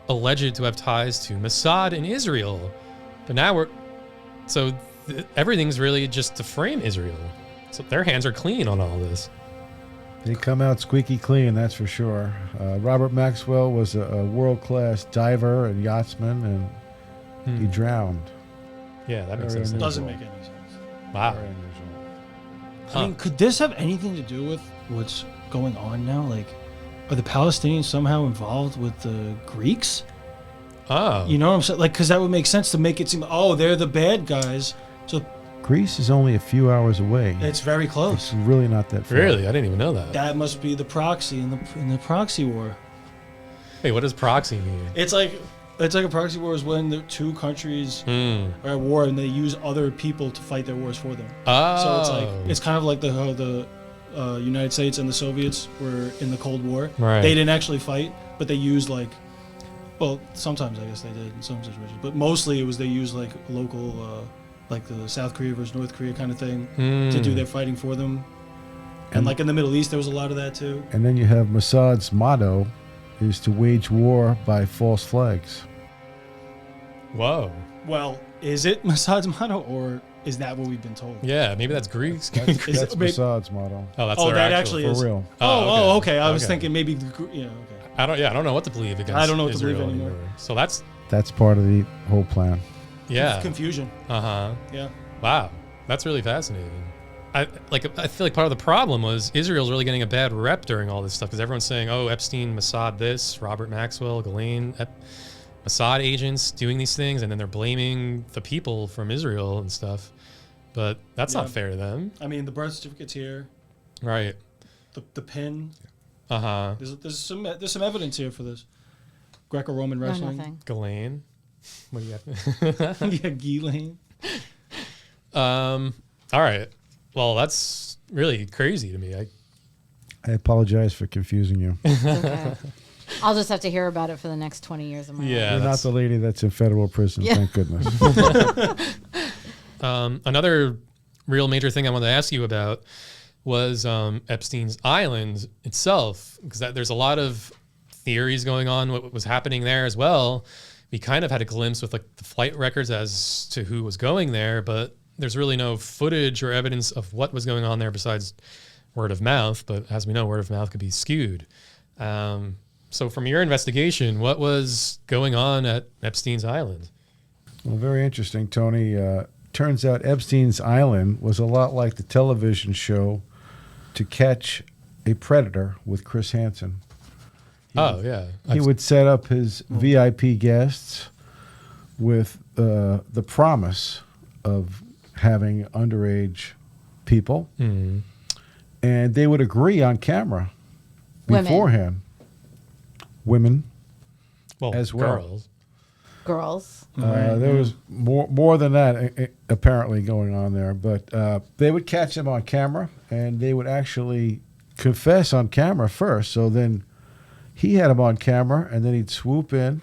alleged to have ties to Mossad in Israel. But now everything's really just to frame Israel. So their hands are clean on all this. They come out squeaky clean, that's for sure. Robert Maxwell was a world-class diver and yachtsman, and he drowned. Yeah, that makes Very sense. Doesn't make any sense. Wow. Very unusual. I mean, could this have anything to do with what's going on now? Like, are the Palestinians somehow involved with the Greeks? Oh. You know what I'm saying? Like, because that would make sense to make it seem, they're the bad guys. So Greece is only a few hours away. it's very close. It's really not that far. Really? I didn't even know that. That must be the proxy in the proxy war. Wait, what does proxy mean? It's like a proxy war is when the two countries are at war and they use other people to fight their wars for them. Oh. So it's kind of like how the United States and the Soviets were in the Cold War. Right. They didn't actually fight, but they used sometimes I guess they did in some situations, but mostly it was they used like local, like the South Korea versus North Korea kind of thing to do their fighting for them. And like in the Middle East, there was a lot of that too. And then you have Mossad's motto is to wage war by false flags. Whoa. Well, is it Mossad's motto, or is that what we've been told? Yeah, maybe that's Greek. That's Mossad's motto. Oh, that's Oh, their that actual, actually For is. real. Okay. I was thinking maybe, okay. I don't know what to believe against I don't know what to Israel believe anymore. So that's Part of the whole plan. yeah. Confusion. Uh-huh. Yeah. Wow. That's really fascinating. I feel like part of the problem was Israel's really getting a bad rep during all this stuff because everyone's saying, oh, Epstein, Mossad this, Robert Maxwell, Ghislaine, Mossad agents doing these things, and then they're blaming the people from Israel and stuff. But that's not fair to them. I mean, the birth certificate's here. Right. The pin. Uh-huh. There's some evidence here for this. Greco-Roman No, wrestling. nothing. Ghislaine. What do you have? Yeah, Ghislaine. All right. Well, that's really crazy to me. I apologize for confusing you. Okay. I'll just have to hear about it for the next 20 years of my life. Yeah. You're not the lady that's in federal prison, Yeah. thank goodness. Another real major thing I wanted to ask you about was Epstein's Island itself, because there's a lot of theories going on what was happening there as well. We kind of had a glimpse with like the flight records as to who was going there, but there's really no footage or evidence of what was going on there besides word of mouth. But as we know, word of mouth could be skewed. So from your investigation, what was going on at Epstein's Island? Well, very interesting, Tony. Turns out Epstein's Island was a lot like the television show To Catch a Predator with Chris Hansen. He would set up his VIP guests with the promise of having underage people, and they would agree on camera beforehand. Women, as well. Girls. There was more than that apparently going on there, but they would catch them on camera, and they would actually confess on camera first. So then he had them on camera, and then he'd swoop in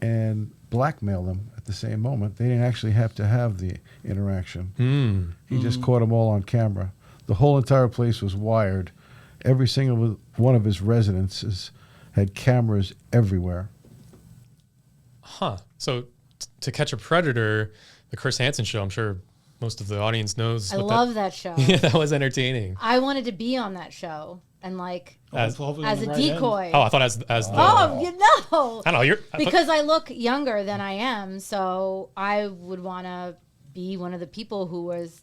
and blackmail them at the same moment. They didn't actually have to have the interaction. He just caught them all on camera. The whole entire place was wired. Every single one of his residences had cameras everywhere. So To Catch a Predator, the Chris Hansen show, I'm sure most of the audience knows. I love that show. Yeah, that was entertaining. I wanted to be on that show and as a decoy. Oh, I thought as the. Oh, you know. I don't know. Because I look younger than I am, so I would want to be one of the people who was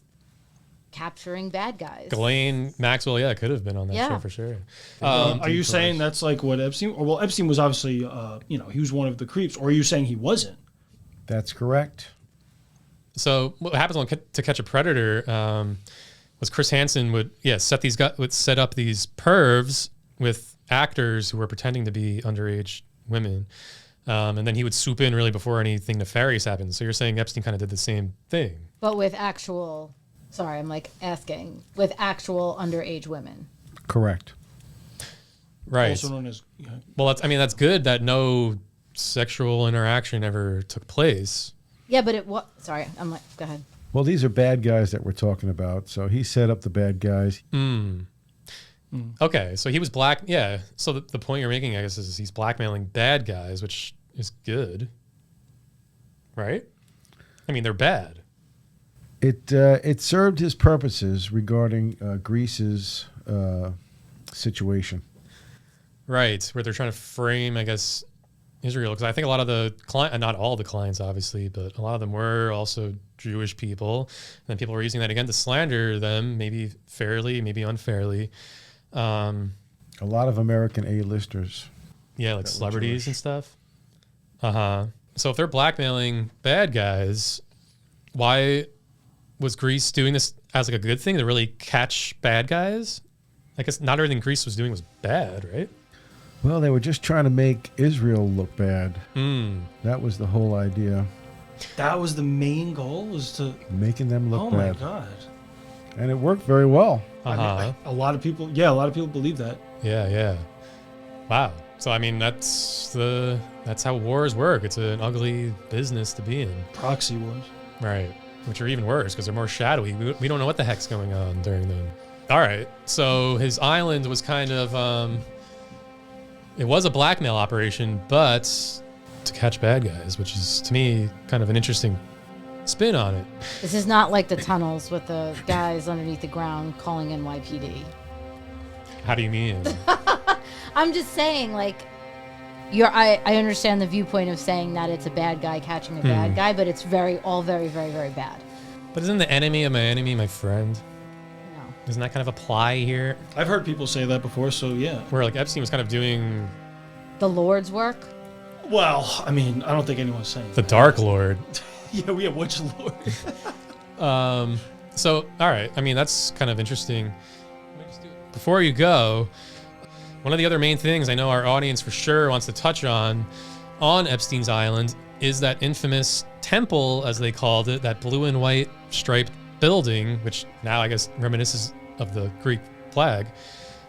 capturing bad guys. Ghislaine Maxwell, could have been on that show for sure. Are you saying that's like what Epstein? Well, Epstein was obviously, he was one of the creeps. Or are you saying he wasn't? That's correct. So what happens on To Catch a Predator was Chris Hansen would set up these pervs with actors who were pretending to be underage women, and then he would swoop in really before anything nefarious happened. So you're saying Epstein kind of did the same thing, but with actual. Sorry, I'm asking with actual underage women. Correct. Right. Also known as. Well, that's good that no sexual interaction ever took place. Yeah, but sorry, go ahead. Well, these are bad guys that we're talking about. So he set up the bad guys. Okay, so he was black. Yeah. So the point you're making, I guess, is he's blackmailing bad guys, which is good, right? I mean, they're bad. It served his purposes regarding Greece's situation. Right, where they're trying to frame, I guess, Israel, because I think a lot of the not all the clients, obviously, but a lot of them were also Jewish people, and then people were using that again to slander them, maybe fairly, maybe unfairly. A lot of American A-listers. Yeah, like celebrities and stuff. So if they're blackmailing bad guys, why was Greece doing this as a good thing to really catch bad guys? I guess not everything Greece was doing was bad, right? Well, they were just trying to make Israel look bad. That was the whole idea. That was the main goal, was to making them look bad. Oh my God! And it worked very well. I mean, a lot of people believe that. Yeah. Wow. So I mean, that's how wars work. It's an ugly business to be in. Proxy wars. Right. Which are even worse because they're more shadowy. We don't know what the heck's going on during them. All right. So his island was kind of, it was a blackmail operation, but to catch bad guys, which is, to me, kind of an interesting spin on it. This is not like the tunnels with the guys underneath the ground calling NYPD. How do you mean? I'm just saying, I understand the viewpoint of saying that it's a bad guy catching a bad guy, but it's all very, very, very bad. But isn't the enemy of my enemy my friend? No. Doesn't that kind of apply here? I've heard people say that before, so yeah. Where Epstein was kind of doing the Lord's work? Well, I mean, I don't think anyone's saying the Dark Lord. Yeah, we have which Lord? So, all right. I mean, that's kind of interesting. Before you go, one of the other main things I know our audience for sure wants to touch on Epstein's Island is that infamous temple, as they called it, that blue and white striped building, which now I guess reminisces of the Greek flag.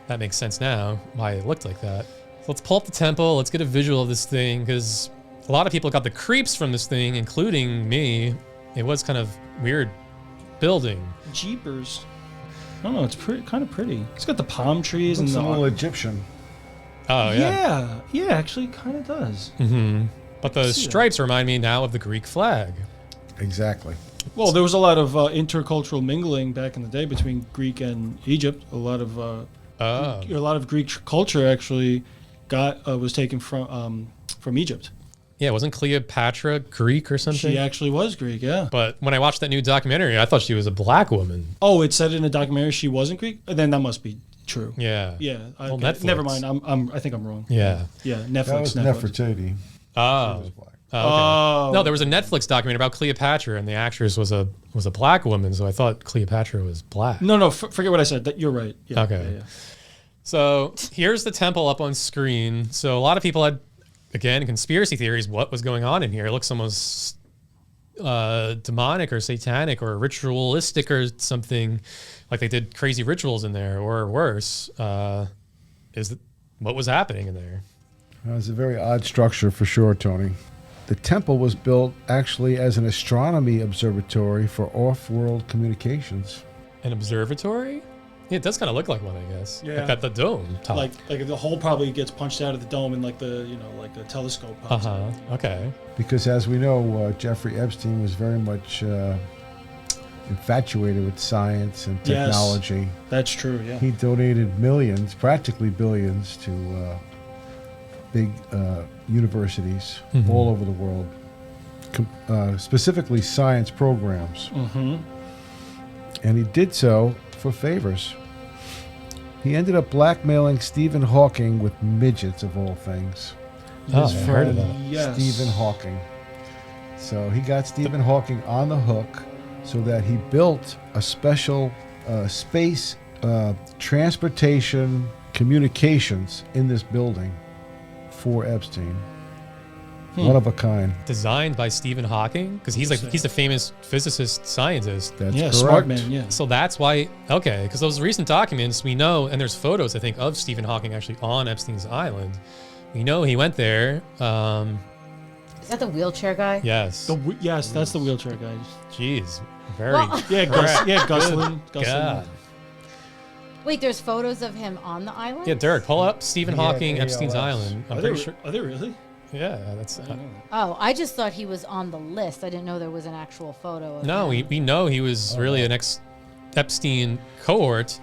That makes sense now, why it looked like that. So let's pull up the temple. Let's get a visual of this thing, because a lot of people got the creeps from this thing, including me. It was kind of weird building. Jeepers. I don't know, it's kind of pretty. It's got the palm trees and a little Egyptian. Oh, yeah. Yeah, actually kind of does. Mm-hmm. But the stripes remind me now of the Greek flag. Exactly. Well, there was a lot of intercultural mingling back in the day between Greek and Egypt. A lot of Greek culture actually was taken from Egypt. Yeah, wasn't Cleopatra Greek or something? She actually was Greek, yeah. But when I watched that new documentary, I thought she was a black woman. Oh, it said in the documentary she wasn't Greek? Then that must be true. Yeah. Yeah. Well, Okay. Netflix. Never mind. I think I'm wrong. Yeah. Yeah, That was Netflix. Nefertiti. Oh. She was black. Oh, okay. No, there was a Netflix documentary about Cleopatra, and the actress was a black woman, so I thought Cleopatra was black. No, forget what I said. You're right. Yeah, Okay. yeah. So here's the temple up on screen. So a lot of people had, again, conspiracy theories. What was going on in here? It looks almost demonic or satanic or ritualistic or something, like they did crazy rituals in there, or worse. What was happening in there? It was a very odd structure for sure, Tony. The temple was built actually as an astronomy observatory for off-world communications. An observatory? Yeah, it does kind of look like one, I guess. Yeah. Like at the dome top. Like the hole probably gets punched out of the dome and like the telescope pops out. Okay. Because as we know, Jeffrey Epstein was very much infatuated with science and technology. Yes, that's true, yeah. He donated millions, practically billions, to big universities all over the world, specifically science programs. Mm-hmm. And he did so for favors. He ended up blackmailing Stephen Hawking with midgets, of all things. Oh, His I heard of friend, that. Yes. Stephen Hawking. So he got Stephen Hawking on the hook so that he built a special space transportation communications in this building for Epstein. One of a kind. Designed by Stephen Hawking? Because he's a famous physicist scientist. That's Yeah, correct. smart man, yeah. So that's why, okay, because those recent documents we know, and there's photos, I think, of Stephen Hawking actually on Epstein's island. We know he went there. Is that the wheelchair guy? Yes. Yes, that's the wheelchair guy. Jeez. Very. Well- Yeah, Gusslin. God. Wait, there's photos of him on the island? Yeah, Dirk, pull up Stephen Yeah, Hawking, Epstein's ALS. island. I'm Are pretty they, sure. are they really? Yeah, that's. Oh, I just thought he was on the list. I didn't know there was an actual photo of No, him. we know he was really an ex-Epstein cohort.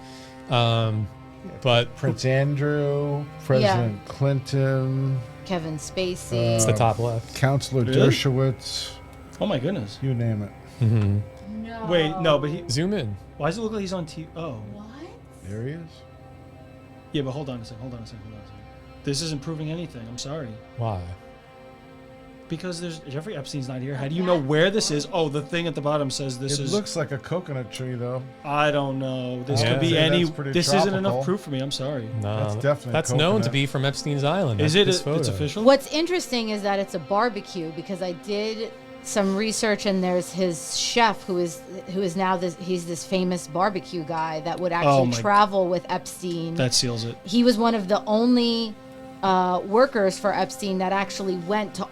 But Prince Andrew, President Clinton, Kevin Spacey. it's the top left. Counselor Really? Dershowitz, Oh my goodness. you name it. No. Wait, no, but he. Zoom in. Why does it look like he's on TV? Oh, What? There he is. yeah, but hold on a second. This isn't proving anything. I'm sorry. Why? Because there's Jeffrey Epstein's not here. How do you know where this is? Oh, the thing at the bottom says this It is. looks like a coconut tree, though. I don't know. This Yeah. could be I'd say any. that's pretty This isn't tropical. enough proof for me. I'm sorry. No, That's definitely that's known to coconut. be from Epstein's island. Is That's it? this It's photo. official. What's interesting is that it's a barbecue because I did some research and there's his chef who is now he's this famous barbecue guy that would actually my- travel with Epstein. That seals it. He was one of the only workers for Epstein that actually went to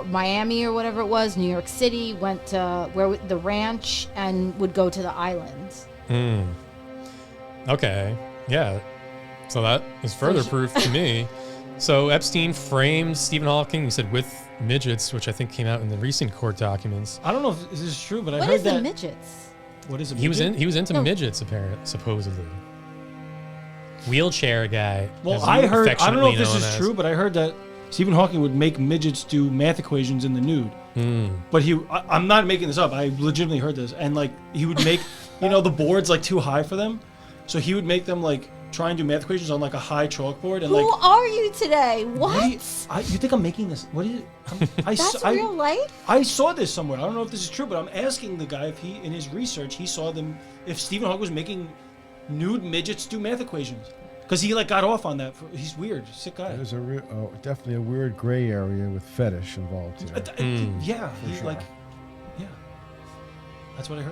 Miami or whatever it was, New York City, went to the ranch and would go to the islands. Okay. Yeah. So that is further proof to me. So Epstein framed Stephen Hawking, you said, with midgets, which I think came out in the recent court documents. I don't know if this is true, but I What heard is that. the midgets? What is it? He was into No. midgets, supposedly. Wheelchair guy. Well, as I you heard. I don't know affectionately if this known is as. true, but I heard that Stephen Hawking would make midgets do math equations in the nude. But I'm not making this up. I legitimately heard this, and like he would make, the boards like too high for them, so he would make them like try and do math equations on like a high chalkboard, and Who like. are you today? What? You think I'm making this? What is it? That's real life? I saw this somewhere. I don't know if this is true, but I'm asking the guy if he, in his research, he saw them. If Stephen Hawking was making nude midgets do math equations, because he like got off on that. He's weird, sick guy. There's definitely a weird gray area with fetish involved here. Yeah, he's sure. like, yeah. That's what I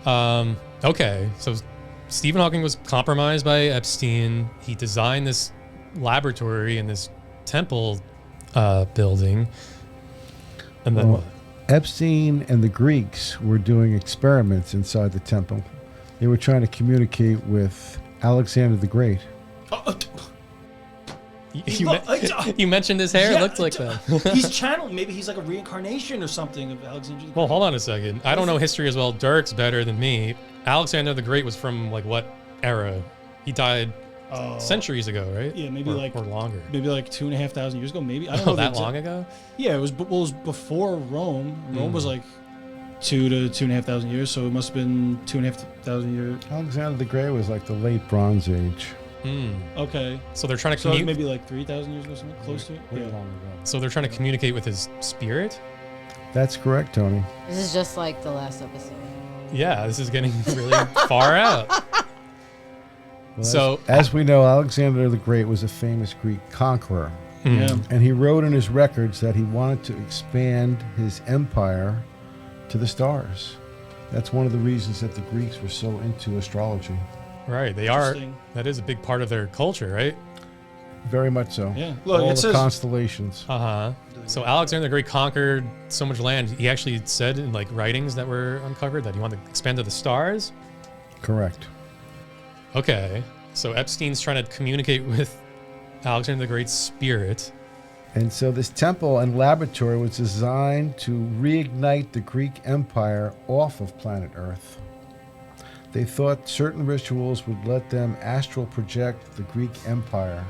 heard. Okay, so Stephen Hawking was compromised by Epstein. He designed this laboratory in this temple building. And then Well, what? Epstein and the Greeks were doing experiments inside the temple. They were trying to communicate with Alexander the Great. You mentioned his hair looked like that. He's channeling. Maybe he's like a reincarnation or something of Alexander. Well, hold on a second. I don't know history as well. Dirk's better than me. Alexander the Great was from like what era? He died centuries ago, right? Yeah, maybe or longer. Maybe like 2,500 years ago. Maybe I don't Oh, know that long ago? Yeah, it was before Rome. Rome was like 2 to 2,500 years, so it must have been 2,500 years. Alexander the Great was like the late Bronze Age. Okay. So they're trying to So maybe like 3,000 years ago, something close to it. Way Yeah. long ago. So they're trying to communicate with his spirit? That's correct, Tony. This is just like the last episode. Yeah, this is getting really far out. Well, So as we know, Alexander the Great was a famous Greek conqueror. Yeah. And he wrote in his records that he wanted to expand his empire to the stars. That's one of the reasons that the Greeks were so into astrology. right, they are. Interesting. That is a big part of their culture, right? Very much so. Yeah. Look, All it the says Uh constellations. huh. So Alexander the Great conquered so much land. He actually said in like writings that were uncovered that he wanted to expand to the stars. Correct. Okay. So Epstein's trying to communicate with Alexander the Great's spirit. And so this temple and laboratory was designed to reignite the Greek Empire off of planet Earth. They thought certain rituals would let them astral project the Greek Empire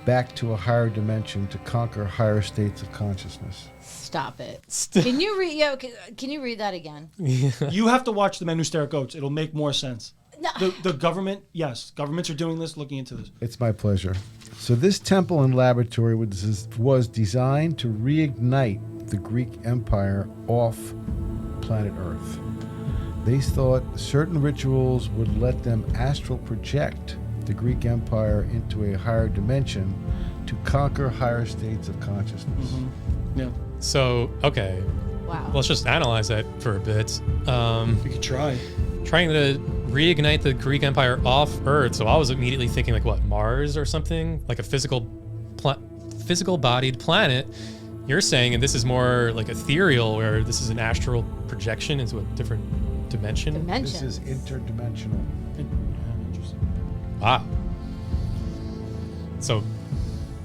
back to a higher dimension to conquer higher states of consciousness. Stop it. Can you read? Yeah, can you read that again? you have to watch The Men Who Stare at Goats. It'll make more sense. No. The government, yes, governments are doing this, looking into this. It's my pleasure. So this temple and laboratory was designed to reignite the Greek Empire off planet Earth. They thought certain rituals would let them astral project the Greek Empire into a higher dimension to conquer higher states of consciousness. Yeah. So, okay. Wow. Let's just analyze that for a bit. We could try. Trying to reignite the Greek Empire off Earth. So I was immediately thinking like what, Mars or something? Like a physical bodied planet. You're saying, and this is more like ethereal, where this is an astral projection into a different dimension? This is interdimensional. Wow. So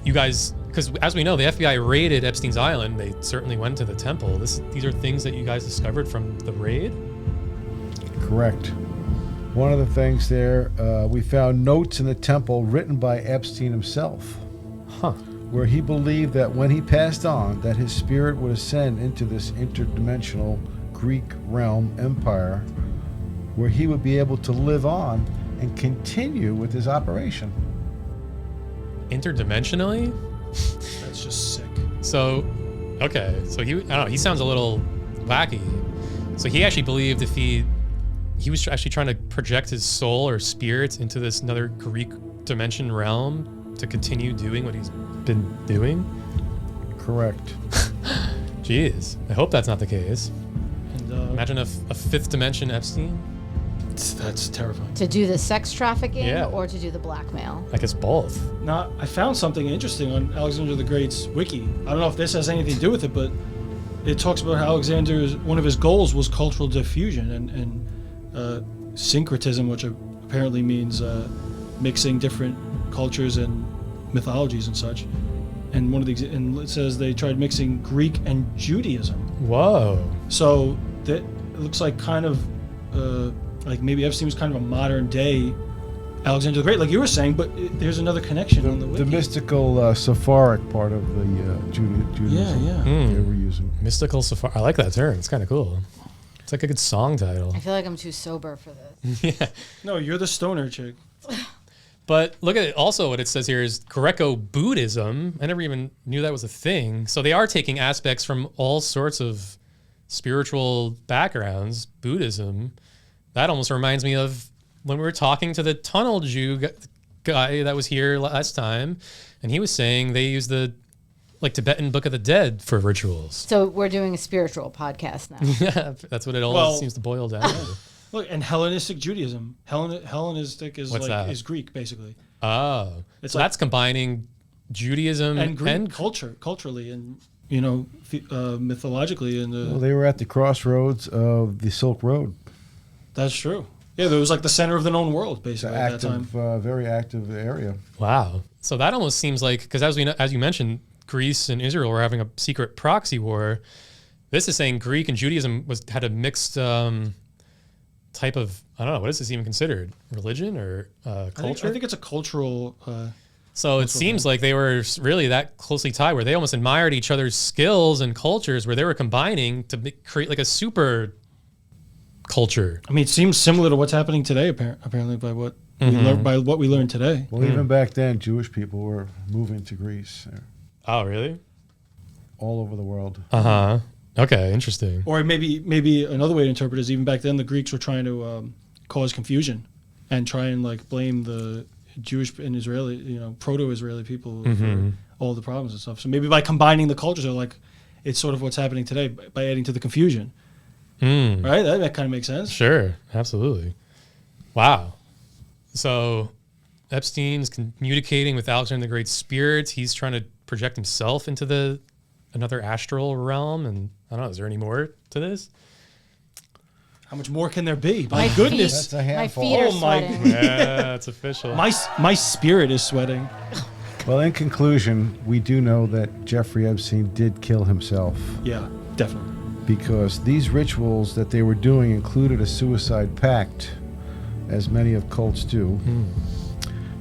you guys, because as we know, the FBI raided Epstein's Island. They certainly went to the temple. These are things that you guys discovered from the raid? Correct. One of the things there, we found notes in the temple written by Epstein himself, where he believed that when he passed on, that his spirit would ascend into this interdimensional Greek realm empire, where he would be able to live on and continue with his operation. Interdimensionally? That's just sick. So, okay. So I don't know, he sounds a little wacky. So he actually believed if he was actually trying to project his soul or spirit into this another Greek dimension realm to continue doing what he's been doing? Correct. Jeez. I hope that's not the case. And, Imagine a fifth dimension Epstein. That's terrifying. To do the sex trafficking Yeah. or to do the blackmail? I guess both. Now, I found something interesting on Alexander the Great's wiki. I don't know if this has anything to do with it, but it talks about how one of his goals was cultural diffusion and syncretism, which apparently means mixing different cultures and mythologies and such. And and it says they tried mixing Greek and Judaism. Whoa. So that it looks like kind of like maybe Epstein was kind of a modern day Alexander the Great, like you were saying, but there's another connection on the wiki. The mystical Sepharic part of the Judaism Yeah. they were using. Mystical Safari. I like that term. It's kind of cool. It's like a good song title. I feel like I'm too sober for this. Yeah. No, you're the stoner chick. But look at it. Also, what it says here is Greco-Buddhism. I never even knew that was a thing. So they are taking aspects from all sorts of spiritual backgrounds. Buddhism. That almost reminds me of when we were talking to the tunnel Jew guy that was here last time, and he was saying they use the Tibetan Book of the Dead for rituals. So we're doing a spiritual podcast now. Yeah, that's what it all seems to boil down to. Look, and Hellenistic Judaism. Hellenistic is What's that? is Greek basically. Oh, It's so that's combining Judaism and Greek culturally, and mythologically, and Well, they were at the crossroads of the Silk Road. that's true. Yeah, there was like the center of the known world basically at that time. Very active area. Wow. So that almost seems like, because as you mentioned, Greece and Israel were having a secret proxy war. This is saying Greek and Judaism had a mixed type of, I don't know, what is this even considered? Religion or culture? I think it's a cultural. So it seems like they were really that closely tied where they almost admired each other's skills and cultures where they were combining to create like a super culture. I mean, it seems similar to what's happening today, apparently, by what we learned today. Well, even back then, Jewish people were moving to Greece. Oh, really? All over the world. Okay, interesting. Or maybe another way to interpret it is even back then the Greeks were trying to cause confusion and try and like blame the Jewish and Israeli, proto-Israeli people for all the problems and stuff. So maybe by combining the cultures, it's sort of what's happening today by adding to the confusion. Right? That kind of makes sense. Sure, absolutely. Wow. So Epstein's communicating with Alexander the Great's spirits. He's trying to project himself into another astral realm. And I don't know, is there any more to this? How much more can there be? My goodness. That's a handful. My feet are sweating. Yeah, it's official. My spirit is sweating. Well, in conclusion, we do know that Jeffrey Epstein did kill himself. Yeah, definitely. Because these rituals that they were doing included a suicide pact, as many of cults do,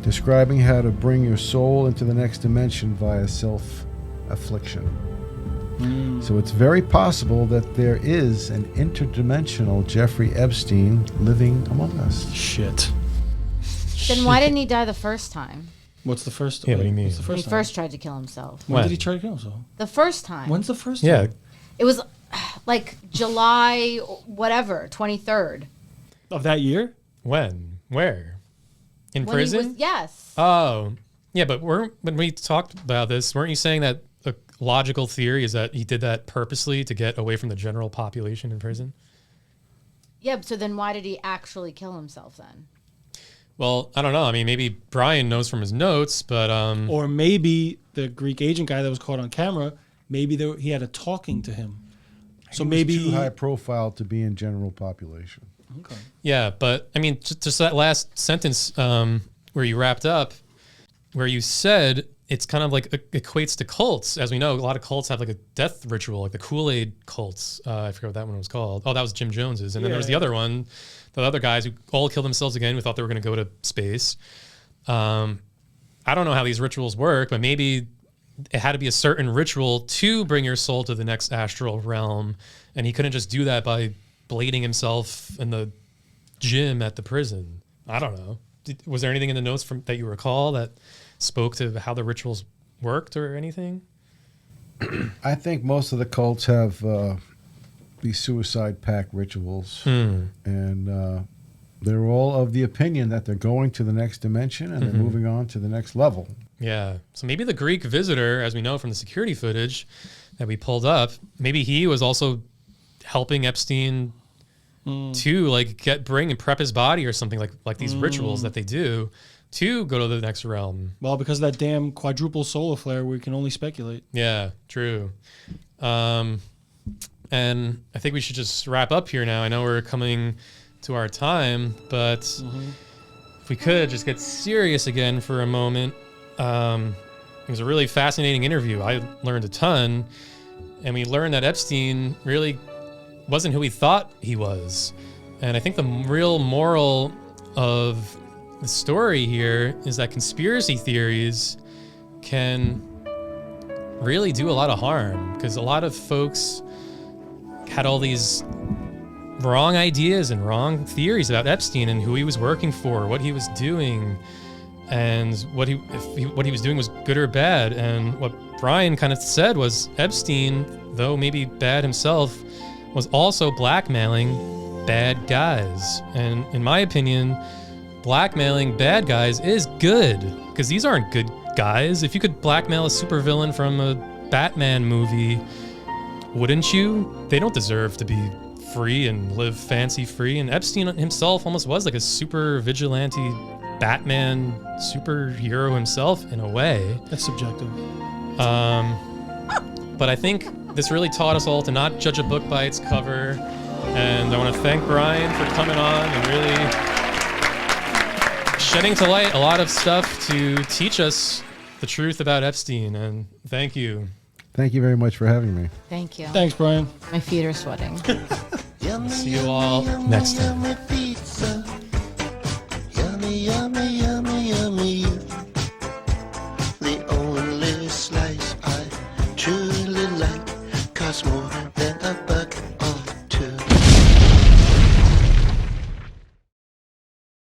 describing how to bring your soul into the next dimension via self-affliction. So it's very possible that there is an interdimensional Jeffrey Epstein living among us. Shit. Then why didn't he die the first time? What's the first? Yeah, what do you mean? What's the When first he time? first tried to kill himself. When did he try to kill himself? The first time. When's the first Yeah. time? It was like July, whatever, 23rd. Of that year? When? Where? In When he prison? yes. Oh, yeah, but when we talked about this, weren't you saying that a logical theory is that he did that purposely to get away from the general population in prison? Yeah, so then why did he actually kill himself then? Well, I don't know. I mean, maybe Brian knows from his notes, but Or maybe the Greek agent guy that was caught on camera, maybe he had a talking to him. So maybe too high profile to be in general population. Okay. yeah, but I mean, just that last sentence where you wrapped up, where you said it's kind of like equates to cults. As we know, a lot of cults have like a death ritual, like the Kool-Aid cults. I forget what that one was called. Oh, that was Jim Jones's. And then there was the other one, the other guys who all killed themselves again. We thought they were going to go to space. I don't know how these rituals work, but maybe it had to be a certain ritual to bring your soul to the next astral realm. And he couldn't just do that by blading himself in the gym at the prison. I don't know. Was there anything in the notes that you recall that spoke to how the rituals worked or anything? I think most of the cults have these suicide pact rituals, and they're all of the opinion that they're going to the next dimension and they're moving on to the next level. Yeah. So maybe the Greek visitor, as we know from the security footage that we pulled up, maybe he was also helping Epstein to like bring and prep his body or something like these rituals that they do to go to the next realm. Well, because of that damn quadruple solar flare, we can only speculate. Yeah, true. And I think we should just wrap up here now. I know we're coming to our time, but if we could just get serious again for a moment. It was a really fascinating interview. I learned a ton, and we learned that Epstein really wasn't who he thought he was. And I think the real moral of the story here is that conspiracy theories can really do a lot of harm, because a lot of folks had all these wrong ideas and wrong theories about Epstein and who he was working for, what he was doing, and what he was doing was good or bad. And what Brian kind of said was Epstein, though maybe bad himself, was also blackmailing bad guys. And in my opinion, blackmailing bad guys is good, because these aren't good guys. If you could blackmail a supervillain from a Batman movie, wouldn't you? They don't deserve to be free and live fancy free. And Epstein himself almost was like a super vigilante Batman superhero himself in a way. That's subjective. But I think this really taught us all to not judge a book by its cover. And I want to thank Brian for coming on and really shedding to light a lot of stuff to teach us the truth about Epstein. And thank you. Thank you very much for having me. Thank you. Thanks, Brian. My feet are sweating. See you all next time. yummy.